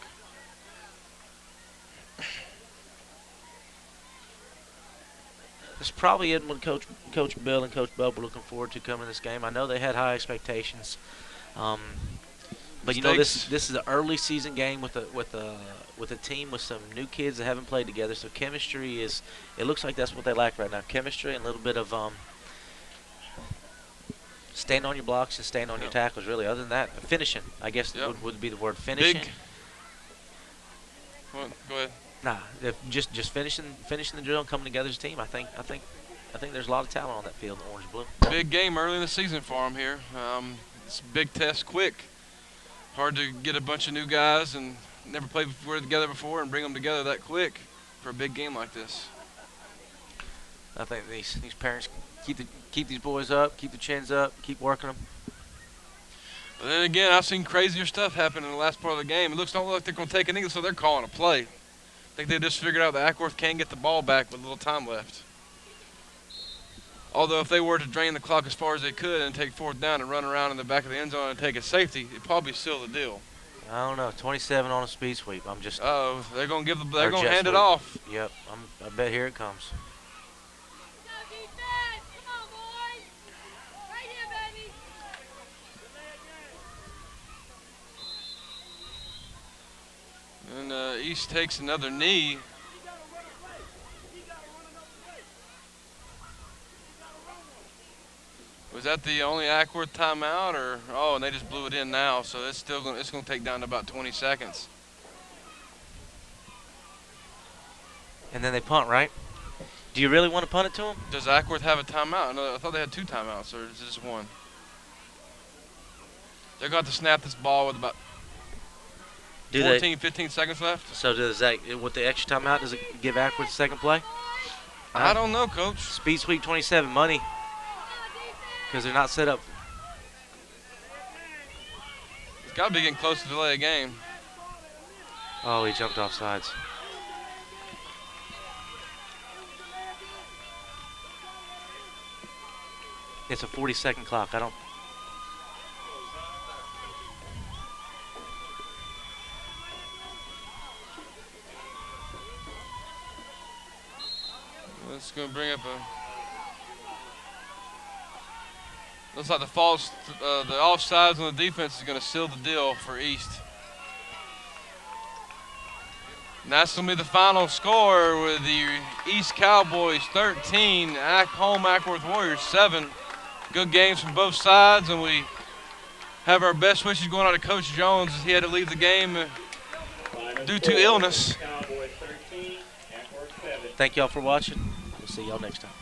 This is probably it when Coach Bill and Coach Bub were looking forward to coming to this game. I know they had high expectations, but you know this is an early season game with a team with some new kids that haven't played together. So chemistry is, it looks like that's what they lack right now. Chemistry and a little bit of staying on your blocks and staying on your tackles. Really, other than that, finishing. I guess would be the word, finishing. Go ahead. Nah, just finishing the drill and coming together as a team. I think there's a lot of talent on that field, in orange and blue. Big game early in the season for them here. It's a big test, quick. Hard to get a bunch of new guys and never played together before and bring them together that quick for a big game like this. I think these parents keep these boys up, keep the chins up, keep working them. But then again, I've seen crazier stuff happen in the last part of the game. It don't look like they're going to take an eagle, so they're calling a play. I think they just figured out that Acworth can't get the ball back with a little time left. Although if they were to drain the clock as far as they could and take 4th down and run around in the back of the end zone and take a safety, it'd probably seal the deal. I don't know. 27 on a speed sweep. I'm just. Oh, they're going to hand it off. Yep. I bet here it comes. And East takes another knee. Was that the only Acworth timeout, or and they just blew it in now, so it's going to take down to about 20 seconds. And then they punt, right? Do you really want to punt it to them? Does Acworth have a timeout? No, I thought they had 2 timeouts, or is it just 1? They're going to snap this ball with about 15 seconds left. So does that, with the extra timeout, does it give Acworth the second play? I don't know, Coach. Speed sweep 27, money. Because they're not set up. It's got to be getting close to delay a game. Oh, he jumped off sides. It's a 40-second clock. I don't. It's going to bring up a. Looks like the offsides on the defense is going to seal the deal for East. And that's going to be the final score with the East Cowboys 13, home Acworth Warriors 7. Good games from both sides, and we have our best wishes going out to Coach Jones as he had to leave the game due to illness. Cowboys 13, Acworth 7. Thank y'all for watching. We'll see y'all next time.